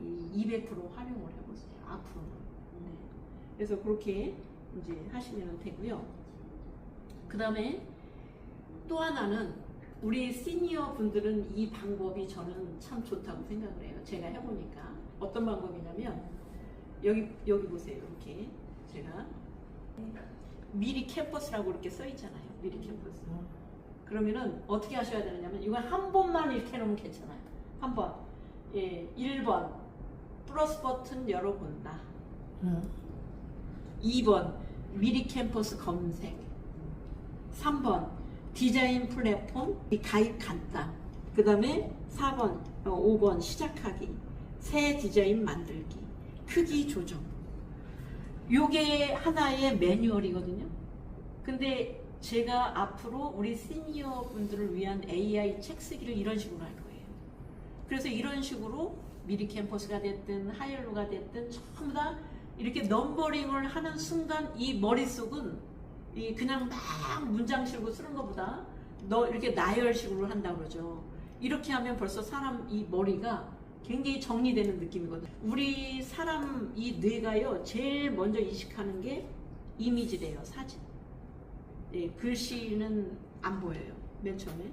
Speaker 1: 200% 활용을 해보세요. 앞으로는. 네. 그래서 그렇게 이제 하시면 되고요. 그 다음에 또 하나는 우리 시니어 분들은 이 방법이 저는 참 좋다고 생각을 해요. 제가 해보니까 어떤 방법이냐면 여기 보세요. 이렇게 제가 미리 캠퍼스라고 이렇게 써 있잖아요. 미리 캠퍼스. 그러면은 어떻게 하셔야 되느냐면 이거 한 번만 이렇게 해놓으면 괜찮아요. 한 번. 예, 1번 플러스 버튼 열어본다. 2번 미리 캠퍼스 검색. 3번 디자인 플랫폼 가입 간단. 그 다음에 4번 5번 시작하기. 새 디자인 만들기. 크기 조정. 요게 하나의 매뉴얼이거든요. 근데 제가 앞으로 우리 시니어 분들을 위한 AI 책 쓰기를 이런 식으로 할 거예요. 그래서 이런 식으로 미리 캠퍼스가 됐든 하이엘로가 됐든 전부 다 이렇게 넘버링을 하는 순간 이 머릿속은 그냥 막 문장 실고 쓰는 것보다 너 이렇게 나열식으로 한다고 그러죠. 이렇게 하면 벌써 사람 이 머리가 굉장히 정리되는 느낌이거든요. 우리 사람 이 뇌가요 제일 먼저 인식하는 게 이미지래요. 사진. 예, 글씨는 안 보여요. 맨 처음에.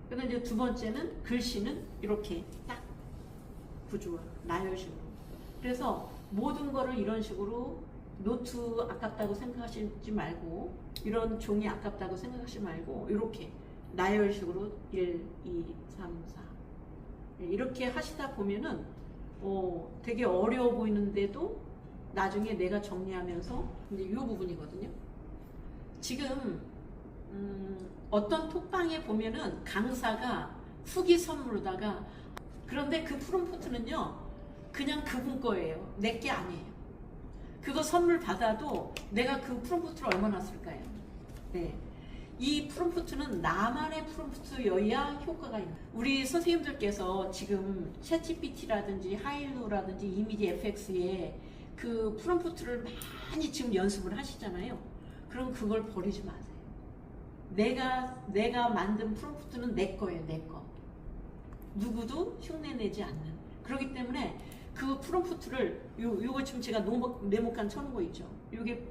Speaker 1: 그런데 이제 두 번째는 글씨는 이렇게 딱 구조화, 나열식으로. 그래서 모든 거를 이런 식으로 노트 아깝다고 생각하시지 말고 이런 종이 아깝다고 생각하지 말고 이렇게 나열식으로 1, 2, 3, 4 이렇게 하시다 보면은 되게 어려워 보이는데도 나중에 내가 정리하면서 이제 이 부분이거든요. 지금 어떤 톡방에 보면은 강사가 후기 선물로다가 그런데 그 프롬프트는요 그냥 그분 거예요. 내 게 아니에요. 그거 선물 받아도 내가 그 프롬프트를 얼마나 쓸까요? 네. 이 프롬프트는 나만의 프롬프트여야 효과가 있는. 우리 선생님들께서 지금 챗GPT라든지 하일루라든지 이미지 FX에 그 프롬프트를 많이 지금 연습을 하시잖아요. 그럼 그걸 버리지 마세요. 내가 만든 프롬프트는 내 거예요, 내 거. 누구도 흉내내지 않는. 그렇기 때문에 그 프롬프트를 요거 지금 제가 네모칸 쳐놓은 거 있죠. 요게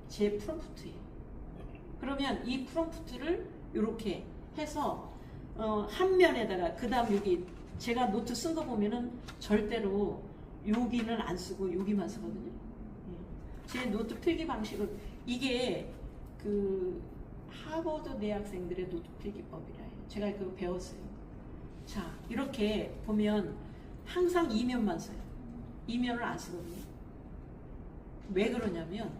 Speaker 1: 제 프롬프트예요. 그러면 이 프롬프트를 이렇게 해서 한 면에다가 그 다음 여기 제가 노트 쓴 거 보면은 절대로 여기는 안 쓰고 여기만 쓰거든요. 제 노트 필기 방식은 이게 그 하버드 대학생들의 노트 필기법이라요. 제가 그거 배웠어요. 자 이렇게 보면 항상 이면만 써요. 이면을 안 쓰거든요. 왜 그러냐면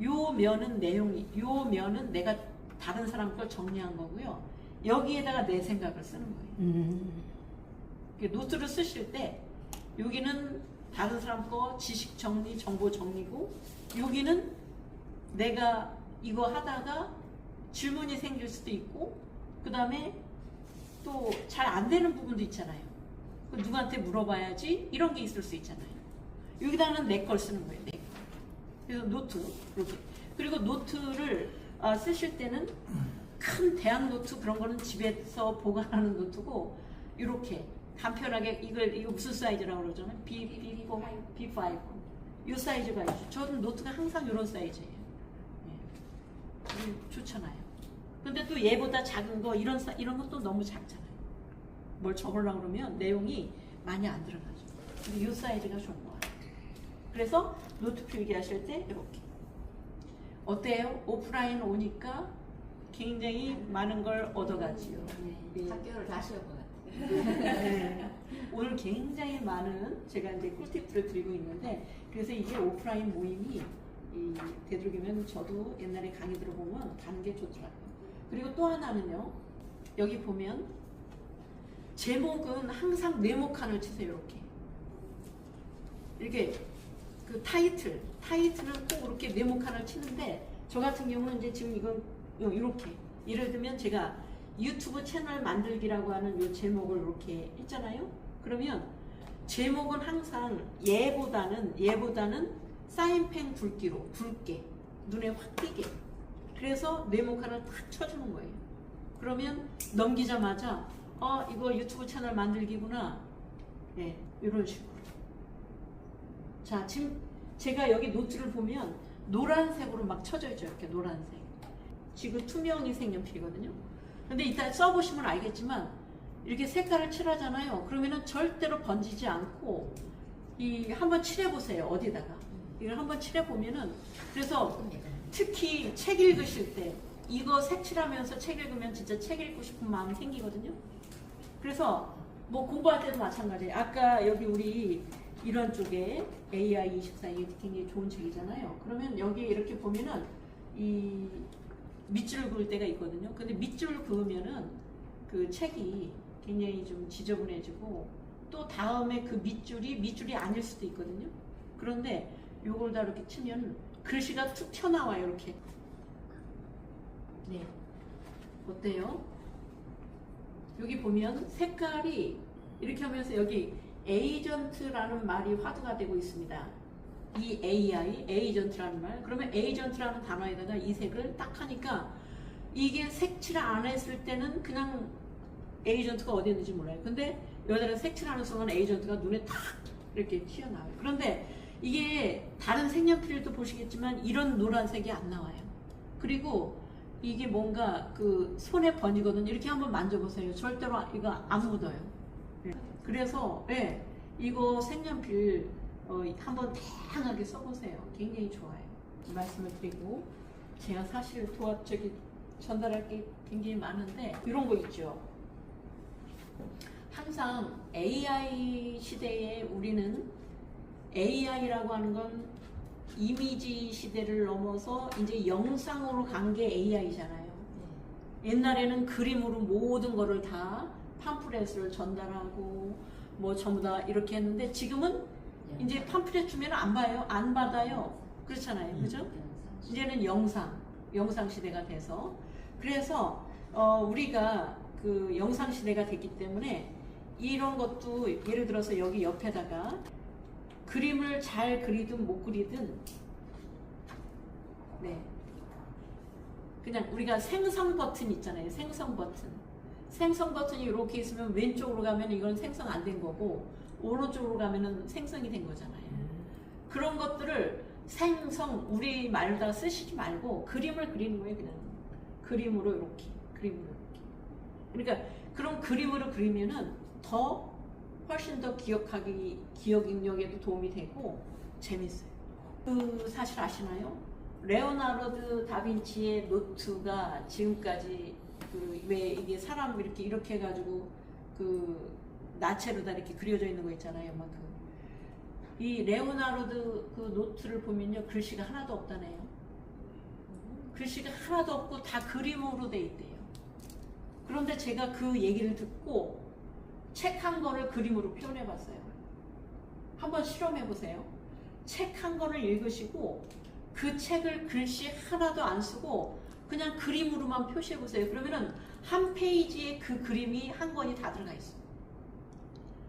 Speaker 1: 요 면은 내용이, 요 면은 내가 다른 사람 걸 정리한 거고요. 여기에다가 내 생각을 쓰는 거예요. 노트를 쓰실 때 여기는 다른 사람 거 지식 정리, 정보 정리고 여기는 내가 이거 하다가 질문이 생길 수도 있고 그 다음에 또 잘 안 되는 부분도 있잖아요. 누구한테 물어봐야지 이런 게 있을 수 있잖아요. 여기다는 내 걸 쓰는 거예요. 내 거. 그래서 노트 이렇게. 그리고 노트를 쓰실 때는 큰 대학 노트 그런 거는 집에서 보관하는 노트고 이렇게 간편하게 이거 무슨 사이즈라고 그러잖아요. B4, B5 이 사이즈가 있죠. 저는 노트가 항상 이런 사이즈예요. 예. 좋잖아요. 근데 또 얘보다 작은 거 이런 것도 너무 작잖아요. 뭘 적으려고 그러면 내용이 많이 안 들어가죠. 근데 이 사이즈가 좋은 거 같아요. 그래서 노트 필기 하실 때 이렇게. 어때요? 오프라인 오니까 굉장히 많은 걸 얻어가지요.
Speaker 3: 네. 학교를 다시 온 것 같아요.
Speaker 1: 네. 오늘 굉장히 많은 제가 이제 꿀팁들을 드리고 있는데 그래서 이게 오프라인 모임이 되도록이면 저도 옛날에 강의 들어보면 가는 게 좋더라고요. 그리고 또 하나는요. 여기 보면 제목은 항상 네모칸을 치세요. 이렇게 그 타이틀은 꼭 이렇게 네모칸을 치는데 저 같은 경우는 이제 지금 이건 이렇게 예를 들면 제가 유튜브 채널 만들기라고 하는 이 제목을 이렇게 했잖아요. 그러면 제목은 항상 얘보다는 사인펜 굵게 눈에 확 띄게. 그래서 네모칸을 탁 쳐주는 거예요. 그러면 넘기자마자 이거 유튜브 채널 만들기구나. 네, 이런 식으로. 자, 지금 제가 여기 노트를 보면 노란색으로 막 쳐져 있죠. 이렇게 노란색. 지금 투명이 색연필이거든요. 근데 이따 써보시면 알겠지만 이렇게 색깔을 칠하잖아요. 그러면은 절대로 번지지 않고 한번 칠해보세요. 어디다가. 이걸 한번 칠해보면은 그래서 특히 책 읽으실 때 이거 색칠하면서 책 읽으면 진짜 책 읽고 싶은 마음이 생기거든요. 그래서 뭐 공부할 때도 마찬가지예요. 아까 여기 우리 이런 쪽에 AI24 이게 굉장히 좋은 책이잖아요. 그러면 여기 이렇게 보면은 이 밑줄 그을 때가 있거든요. 근데 밑줄 그으면은 그 책이 굉장히 좀 지저분해지고 또 다음에 그 밑줄이 아닐 수도 있거든요. 그런데 요걸 다 이렇게 치면 글씨가 툭 튀어나와요. 이렇게. 네. 어때요? 여기 보면 색깔이 이렇게 하면서 여기 에이전트라는 말이 화두가 되고 있습니다. 이 AI, 에이전트라는 말. 그러면 에이전트라는 단어에다가 이 색을 딱 하니까 이게 색칠 안 했을 때는 그냥 에이전트가 어디 있는지 몰라요. 근데 여기다가 색칠하는 순간 에이전트가 눈에 탁 이렇게 튀어나와요. 그런데 이게 다른 색연필도 보시겠지만 이런 노란색이 안 나와요. 그리고 이게 뭔가 그 손에 번지거든요. 이렇게 한번 만져보세요. 절대로 이거 안 묻어요. 그래서 이거 색연필 한번 다양하게 써보세요. 굉장히 좋아요. 말씀을 드리고 제가 사실 전달할 게 굉장히 많은데 이런 거 있죠. 항상 AI 시대에 우리는 AI라고 하는 건 이미지 시대를 넘어서 이제 영상으로 간 게 AI잖아요. 옛날에는 그림으로 모든 거를 다 팜플렛을 전달하고 뭐 전부 다 이렇게 했는데 지금은 이제 팜플렛 주면 안 받아요. 그렇잖아요. 그죠? 이제는 영상 시대가 돼서 그래서 우리가 그 영상 시대가 됐기 때문에 이런 것도 예를 들어서 여기 옆에다가 그림을 잘 그리든 못 그리든 그냥 우리가 생성 버튼 있잖아요. 생성 버튼이 이렇게 있으면 왼쪽으로 가면 이건 생성 안 된 거고 오른쪽으로 가면은 생성이 된 거잖아요. 그런 것들을 우리 말다 쓰시지 말고 그림을 그리는 거예요. 그냥 그림으로 이렇게. 그러니까 그런 그림으로 그리면은 훨씬 더 기억 능력에도 도움이 되고 재밌어요. 그 사실 아시나요? 레오나르도 다빈치의 노트가 지금까지 왜 이게 사람 이렇게 해가지고 그 나체로 다 이렇게 그려져 있는 거 있잖아요. 이 레오나르도 그 노트를 보면요 글씨가 하나도 없다네요. 글씨가 하나도 없고 다 그림으로 돼 있대요. 그런데 제가 그 얘기를 듣고 책 한 권을 그림으로 표현해 봤어요. 한번 실험해 보세요. 책 한 권을 읽으시고 그 책을 글씨 하나도 안 쓰고 그냥 그림으로만 표시해 보세요. 그러면은 한 페이지에 그 그림이 한 권이 다 들어가 있어요.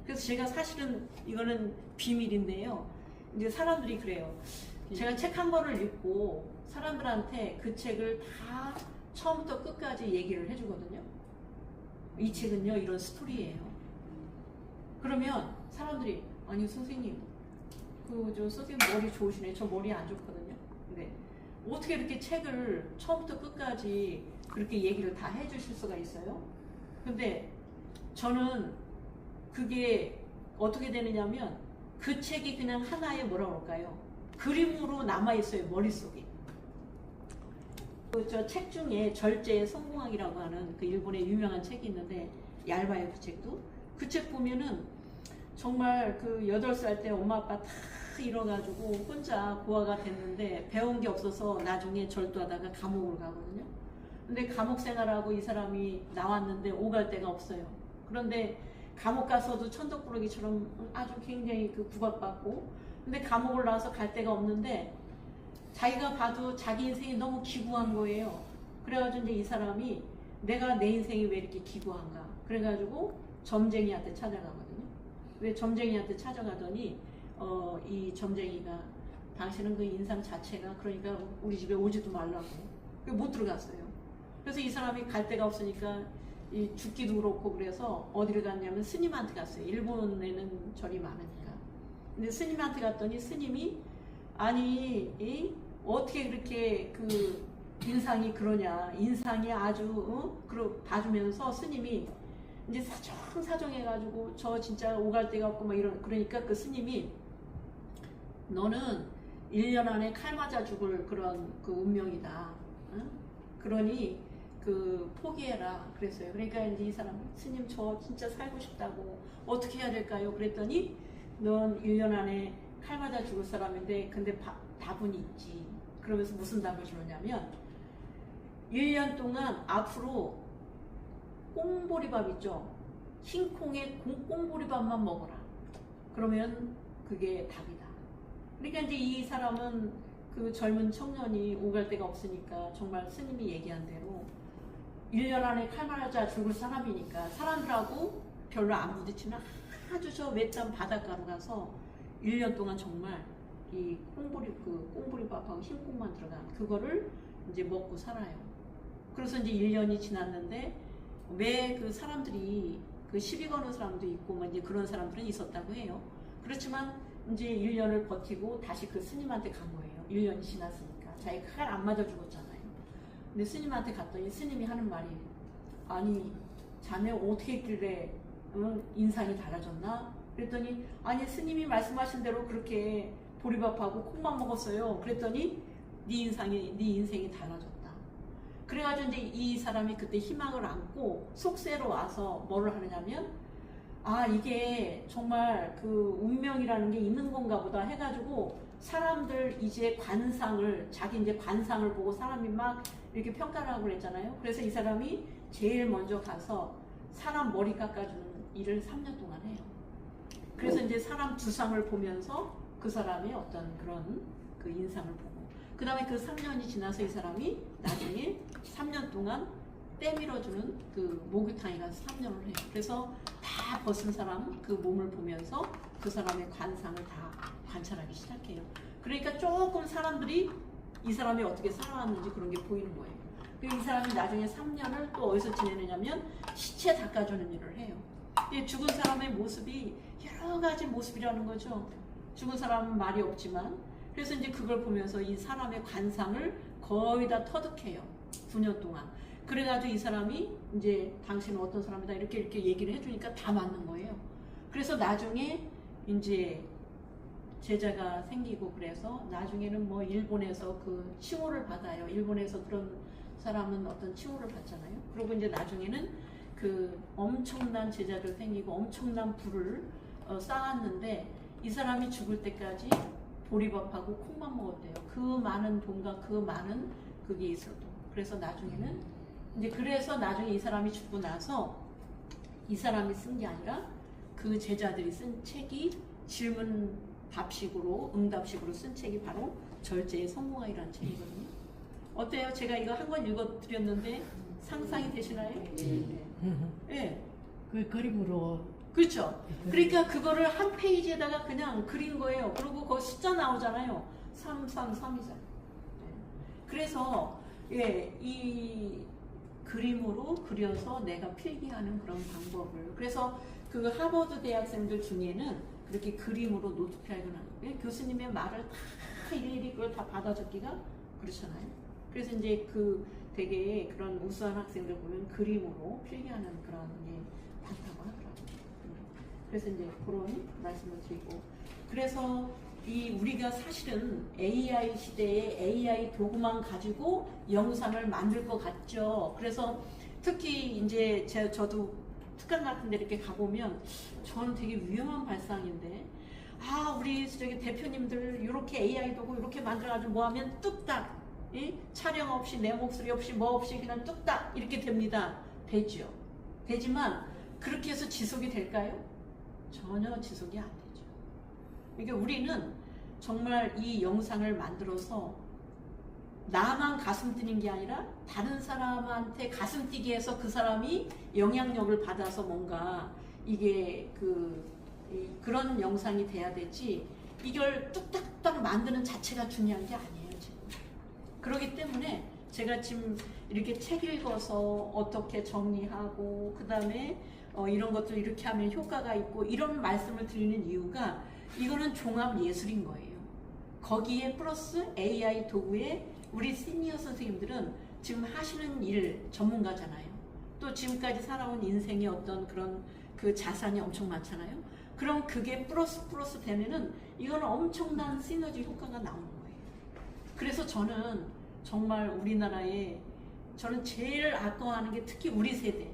Speaker 1: 그래서 제가 사실은 이거는 비밀인데요. 이제 사람들이 그래요. 제가 책 한 권을 읽고 사람들한테 그 책을 다 처음부터 끝까지 얘기를 해주거든요. 이 책은요 이런 스토리예요. 그러면 사람들이 아니 선생님 선생님 머리 좋으시네. 저 머리 안 좋거든요. 근데 어떻게 이렇게 책을 처음부터 끝까지 그렇게 얘기를 다 해주실 수가 있어요? 근데 저는 그게 어떻게 되느냐면 그 책이 그냥 하나의 뭐라 그럴까요? 그림으로 남아있어요. 머릿속에. 저 책 중에 절제의 성공학이라고 하는 그 일본의 유명한 책이 있는데 얇아요. 그 책도. 그 책 보면은 정말 그 8살 때 엄마 아빠 다 잃어가지고 혼자 고아가 됐는데 배운 게 없어서 나중에 절도하다가 감옥으로 가거든요. 근데 감옥 생활하고 이 사람이 나왔는데 오갈 데가 없어요. 그런데 감옥 가서도 천덕꾸러기처럼 아주 굉장히 그 구박받고 근데 감옥을 나와서 갈 데가 없는데 자기가 봐도 자기 인생이 너무 기구한 거예요. 그래가지고 이제 이 사람이 내가 내 인생이 왜 이렇게 기구한가 그래가지고 점쟁이한테 찾아가거든요. 왜 점쟁이한테 찾아가더니 이 점쟁이가 당신은 그 인상 자체가 그러니까 우리 집에 오지도 말라고 못 들어갔어요. 그래서 이 사람이 갈 데가 없으니까 이 죽기도 그렇고 그래서 어디를 갔냐면 스님한테 갔어요. 일본에는 절이 많으니까. 근데 스님한테 갔더니 스님이 아니 어떻게 그렇게 그 인상이 그러냐, 인상이 아주 봐주면서 스님이 이제 사정해가지고 저 진짜 오갈 데가 없고 막 이런, 그러니까 그 스님이 너는 1년 안에 칼 맞아 죽을 그런 그 운명이다. 응? 그러니 그 포기해라 그랬어요. 그러니까 이제 이 사람 스님 저 진짜 살고 싶다고 어떻게 해야 될까요? 그랬더니 넌 1년 안에 칼 맞아 죽을 사람인데 근데 답은 있지. 그러면서 무슨 답을 주느냐면 1년 동안 앞으로 꽁보리밥 있죠? 흰 콩에 꽁보리밥만 먹어라. 그러면 그게 답이다. 그러니까 이제 이 사람은 그 젊은 청년이 오갈 데가 없으니까 정말 스님이 얘기한 대로 1년 안에 칼 맞아 죽을 사람이니까 사람들하고 별로 안 부딪히는 아주 저 외딴 바닷가로 가서 1년 동안 정말 이 꽁보리밥하고 흰콩만 들어간 그거를 이제 먹고 살아요. 그래서 이제 1년이 지났는데 왜 그 사람들이 그 시비 거는 사람도 있고 뭐 이제 그런 사람들은 있었다고 해요. 그렇지만 이제 1년을 버티고 다시 그 스님한테 간 거예요. 1년이 지났으니까 자기가 칼 안 맞아 죽었잖아요. 근데 스님한테 갔더니 스님이 하는 말이 아니 자네 어떻게 했길래 인상이 달라졌나? 그랬더니 아니 스님이 말씀하신 대로 그렇게 보리밥하고 콩만 먹었어요. 그랬더니 네 인생이 달라졌다. 그래가지고 이제 이 사람이 그때 희망을 안고 속세로 와서 뭐를 하느냐면 아 이게 정말 그 운명이라는 게 있는 건가 보다 해가지고 사람들 이제 자기 이제 관상을 보고 사람이 막 이렇게 평가를 하고 그랬잖아요. 그래서 이 사람이 제일 먼저 가서 사람 머리 깎아주는 일을 3년 동안 해요. 그래서 이제 사람 두상을 보면서 그 사람의 어떤 그런 그 인상을 보고 그 다음에 그 3년이 지나서 이 사람이 나중에 3년 동안 때 밀어주는 그 목욕탕에 가서 3년을 해요. 그래서 다 벗은 사람 그 몸을 보면서 그 사람의 관상을 다 관찰하기 시작해요. 그러니까 조금 사람들이 이 사람이 어떻게 살아왔는지 그런 게 보이는 거예요. 그리고 이 사람이 나중에 3년을 또 어디서 지내느냐면 시체 닦아주는 일을 해요. 죽은 사람의 모습이 여러 가지 모습이라는 거죠. 죽은 사람은 말이 없지만 그래서 이제 그걸 보면서 이 사람의 관상을 거의 다 터득해요. 9년 동안. 그래가지고 이 사람이 이제 당신은 어떤 사람이다 이렇게 얘기를 해주니까 다 맞는 거예요. 그래서 나중에 이제 제자가 생기고 그래서 나중에는 뭐 일본에서 그 칭호를 받아요. 일본에서 그런 사람은 어떤 칭호를 받잖아요. 그리고 이제 나중에는 그 엄청난 제자들 생기고 엄청난 부를 쌓았는데 이 사람이 죽을 때까지 보리밥하고 콩만 먹었대요. 그 많은 돈과 그 많은 그게 있어도. 그래서 나중에는 이제 그래서 나중에 이 사람이 죽고 나서 이 사람이 쓴 게 아니라 그 제자들이 쓴 책이 질문 답식으로 응답식으로 쓴 책이 바로 절제의 성공학이라는 책이거든요. 어때요? 제가 이거 한 권 읽어드렸는데 상상이 되시나요? 네.
Speaker 4: 그 그림으로.
Speaker 1: 그렇죠. 그러니까 그거를 한 페이지에다가 그냥 그린 거예요. 그리고 거기 숫자 나오잖아요. 333이잖아요. 그래서 이 그림으로 그려서 내가 필기하는 그런 방법을. 그래서 그 하버드 대학생들 중에는 그렇게 그림으로 노트필기를 하는 거예요. 교수님의 말을 다 일일이 그걸 다 받아 적기가 그렇잖아요. 그래서 이제 그 되게 그런 우수한 학생들 보면 그림으로 필기하는 그런 게 많다고 하더라고요. 그래서 이제 그런 말씀을 드리고, 그래서 우리가 사실은 AI 시대에 AI 도구만 가지고 영상을 만들 것 같죠. 그래서 특히 이제 저도 특강 같은 데 이렇게 가보면 저는 되게 위험한 발상인데, 우리 저기 대표님들 이렇게 AI 도구 이렇게 만들어가지고 뭐 하면 뚝딱 촬영 없이 내 목소리 없이 뭐 없이 그냥 뚝딱 이렇게 됩니다. 되죠. 되지만 그렇게 해서 지속이 될까요? 전혀 지속이 안 되죠. 그러니까 우리는 정말 이 영상을 만들어서 나만 가슴 뛰는 게 아니라 다른 사람한테 가슴 뛰게 해서 그 사람이 영향력을 받아서 뭔가 이게 그런 영상이 돼야 되지, 이걸 뚝딱뚝딱 만드는 자체가 중요한 게 아니에요, 지금. 그렇기 때문에 제가 지금 이렇게 책 읽어서 어떻게 정리하고 그 다음에 이런 것도 이렇게 하면 효과가 있고 이런 말씀을 드리는 이유가 이거는 종합 예술인 거예요. 거기에 플러스 AI 도구에 우리 시니어 선생님들은 지금 하시는 일 전문가잖아요. 또 지금까지 살아온 인생의 어떤 그런 그 자산이 엄청 많잖아요. 그럼 그게 플러스 되면은 이거는 엄청난 시너지 효과가 나오는 거예요. 그래서 저는 정말 우리나라에 저는 제일 아까워하는 게 특히 우리 세대.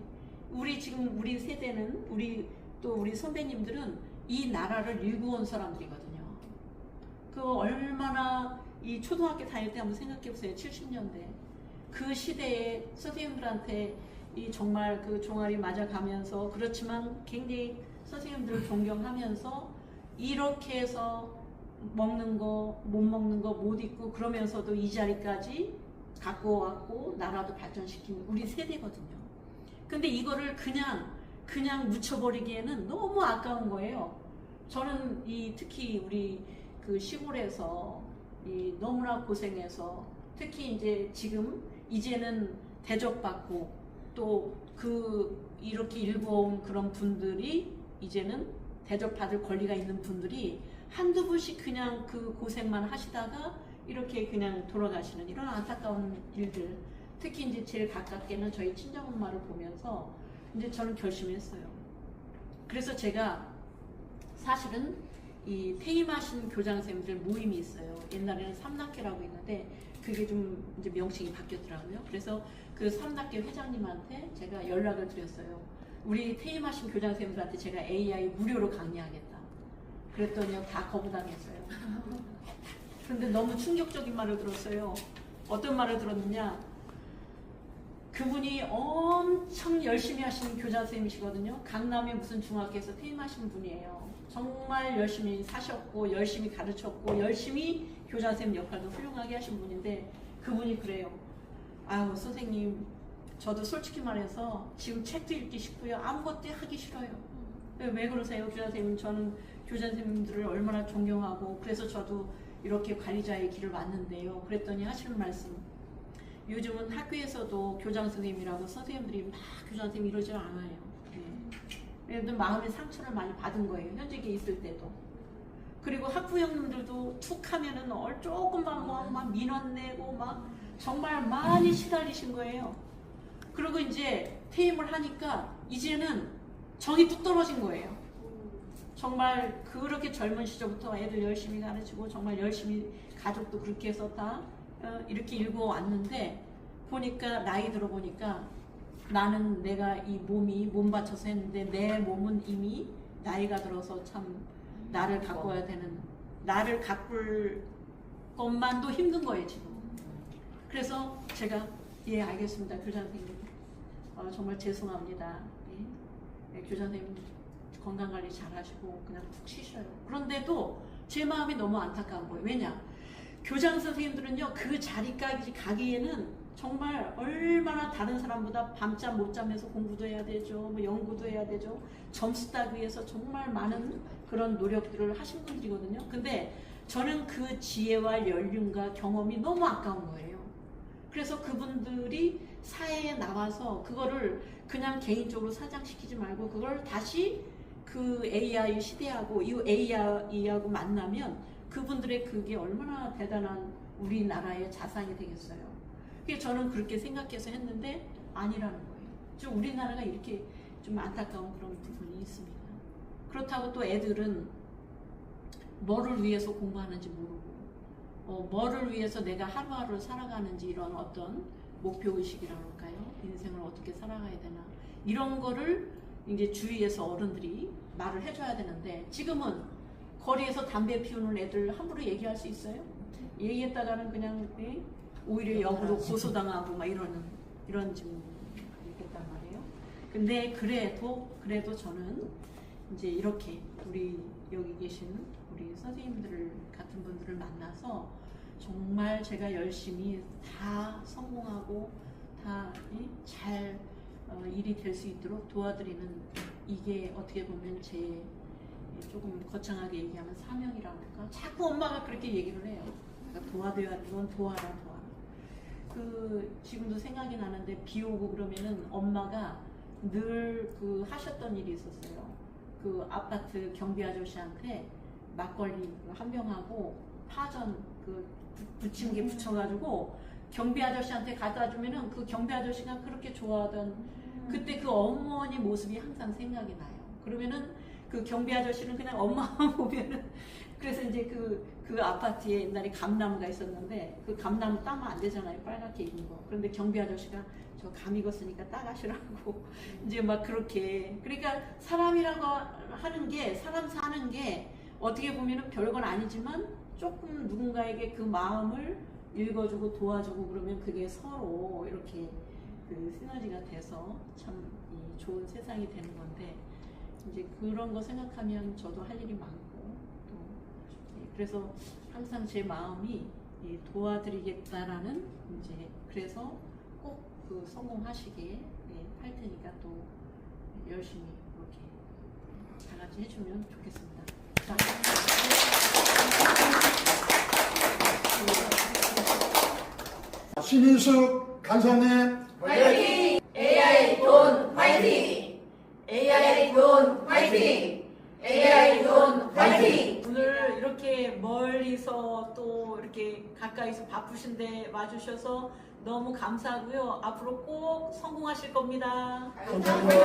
Speaker 1: 우리 세대는 우리 선배님들은 이 나라를 일구온 사람들이거든요. 그 얼마나 이 초등학교 다닐 때 한번 생각해 보세요. 70년대. 그 시대에 선생님들한테 이 정말 그 종아리 맞아가면서 그렇지만 굉장히 선생님들을 존경하면서 이렇게 해서 먹는 거, 못 먹는 거 못 입고 그러면서도 이 자리까지 갖고 왔고 나라도 발전시킨 우리 세대거든요. 근데 이거를 그냥 묻혀버리기에는 너무 아까운 거예요. 저는 특히 우리 그 시골에서 너무나 고생해서 특히 이제 지금 이제는 대접받고 또 이렇게 일궈온 그런 분들이 이제는 대접받을 권리가 있는 분들이 한두 분씩 그냥 그 고생만 하시다가 이렇게 그냥 돌아가시는 이런 안타까운 일들. 특히 이제 제일 가깝게는 저희 친정엄마를 보면서 이제 저는 결심했어요. 그래서 제가 사실은 이 퇴임하신 교장선생님들 모임이 있어요. 옛날에는 삼락회라고 있는데 그게 좀 이제 명칭이 바뀌었더라고요. 그래서 그 삼락회 회장님한테 제가 연락을 드렸어요. 우리 퇴임하신 교장선생님들한테 제가 AI 무료로 강의하겠다. 그랬더니 다 거부당했어요. 그런데 너무 충격적인 말을 들었어요. 어떤 말을 들었느냐? 그분이 엄청 열심히 하시는 교장선생님이시거든요. 강남의 무슨 중학교에서 퇴임하신 분이에요. 정말 열심히 사셨고 열심히 가르쳤고 열심히 교장선생님 역할도 훌륭하게 하신 분인데 그분이 그래요. 아유 선생님 저도 솔직히 말해서 지금 책도 읽기 싫고요. 아무것도 하기 싫어요. 왜 그러세요 교장선생님? 저는 교장선생님들을 얼마나 존경하고 그래서 저도 이렇게 관리자의 길을 왔는데요. 그랬더니 하시는 말씀, 요즘은 학교에서도 교장선생님이라고 선생님들이 막 교장선생님 이러지 않아요. 얘네들 마음의 상처를 많이 받은 거예요. 현직에 있을 때도. 그리고 학부형님들도 툭 하면은 조금만 막 민원 내고 막 정말 많이 시달리신 거예요. 그리고 이제 퇴임을 하니까 이제는 정이 뚝 떨어진 거예요. 정말 그렇게 젊은 시절부터 애들 열심히 가르치고 정말 열심히 가족도 그렇게 해서 다 이렇게 일궈 왔는데 보니까 나이 들어보니까 나는 내가 이 몸 바쳐서 했는데 내 몸은 이미 나이가 들어서 참 나를 가꿔야 되는 나를 가꿀 것만도 힘든 거예요 지금. 그래서 제가 예 알겠습니다 교장선생님 정말 죄송합니다. 예, 교장선생님 건강관리 잘 하시고 그냥 푹 쉬셔요. 그런데도 제 마음이 너무 안타까운 거예요. 왜냐? 교장 선생님들은요 그 자리까지 가기에는 정말 얼마나 다른 사람보다 밤잠 못 자면서 공부도 해야 되죠. 뭐 연구도 해야 되죠. 점수 따기 위해서 정말 많은 그런 노력들을 하신 분들이거든요. 근데 저는 그 지혜와 연륜과 경험이 너무 아까운 거예요. 그래서 그분들이 사회에 나와서 그거를 그냥 개인적으로 사장시키지 말고 그걸 다시 그 AI 시대하고 이 AI하고 만나면 그분들의 그게 얼마나 대단한 우리나라의 자산이 되겠어요. 그래서 저는 그렇게 생각해서 했는데 아니라는 거예요. 좀 우리나라가 이렇게 좀 안타까운 그런 부분이 있습니다. 그렇다고 또 애들은 뭐를 위해서 공부하는지 모르고 뭐를 위해서 내가 하루하루 살아가는지 이런 어떤 목표의식이라고 할까요? 인생을 어떻게 살아가야 되나 이런 거를 이제 주위에서 어른들이 말을 해줘야 되는데 지금은 거리에서 담배 피우는 애들 함부로 얘기할 수 있어요? 얘기했다가는 그냥 오히려 역으로 고소당하고 막 이런 지금 있겠단 말이에요. 근데 그래도 저는 이제 이렇게 우리 여기 계신 우리 선생님들 같은 분들을 만나서 정말 제가 열심히 다 성공하고 다 잘 일이 될 수 있도록 도와드리는 이게 어떻게 보면 제 조금 거창하게 얘기하면 사명이라고 할까? 자꾸 엄마가 그렇게 얘기를 해요. 그러니까 도와줘야 넌 도와라. 그 지금도 생각이 나는데 비 오고 그러면은 엄마가 늘 그 하셨던 일이 있었어요. 그 아파트 경비 아저씨한테 막걸리 한 병하고 파전 그 부침개 붙여가지고 경비 아저씨한테 갖다 주면은 그 경비 아저씨가 그렇게 좋아하던 그때 그 어머니 모습이 항상 생각이 나요. 그러면은 그 경비 아저씨는 그냥 엄마만 보면은 그래서 이제 그 아파트에 옛날에 감나무가 있었는데 그 감나무 따면 안 되잖아요. 빨갛게 익은 거. 그런데 경비 아저씨가 저 감 익었으니까 따가시라고 이제 막 그렇게 그러니까 사람이라고 하는 게 사람 사는 게 어떻게 보면은 별건 아니지만 조금 누군가에게 그 마음을 읽어주고 도와주고 그러면 그게 서로 이렇게 그 시너지가 돼서 참 이 좋은 세상이 되는 건데 이제 그런 거 생각하면 저도 할 일이 많고 또 그래서 항상 제 마음이 이 도와드리겠다라는 이제 그래서 꼭 그 성공하시게 할 테니까 또 열심히 이렇게 다 같이 해주면 좋겠습니다. 자.
Speaker 2: 신인숙 간사님.
Speaker 3: 화이팅! AI 돈 화이팅! AI 돈 화이팅! AI 돈 화이팅!
Speaker 1: 오늘 이렇게 멀리서 또 이렇게 가까이서 바쁘신데 와주셔서 너무 감사하고요. 앞으로 꼭 성공하실 겁니다.
Speaker 2: 감사합니다.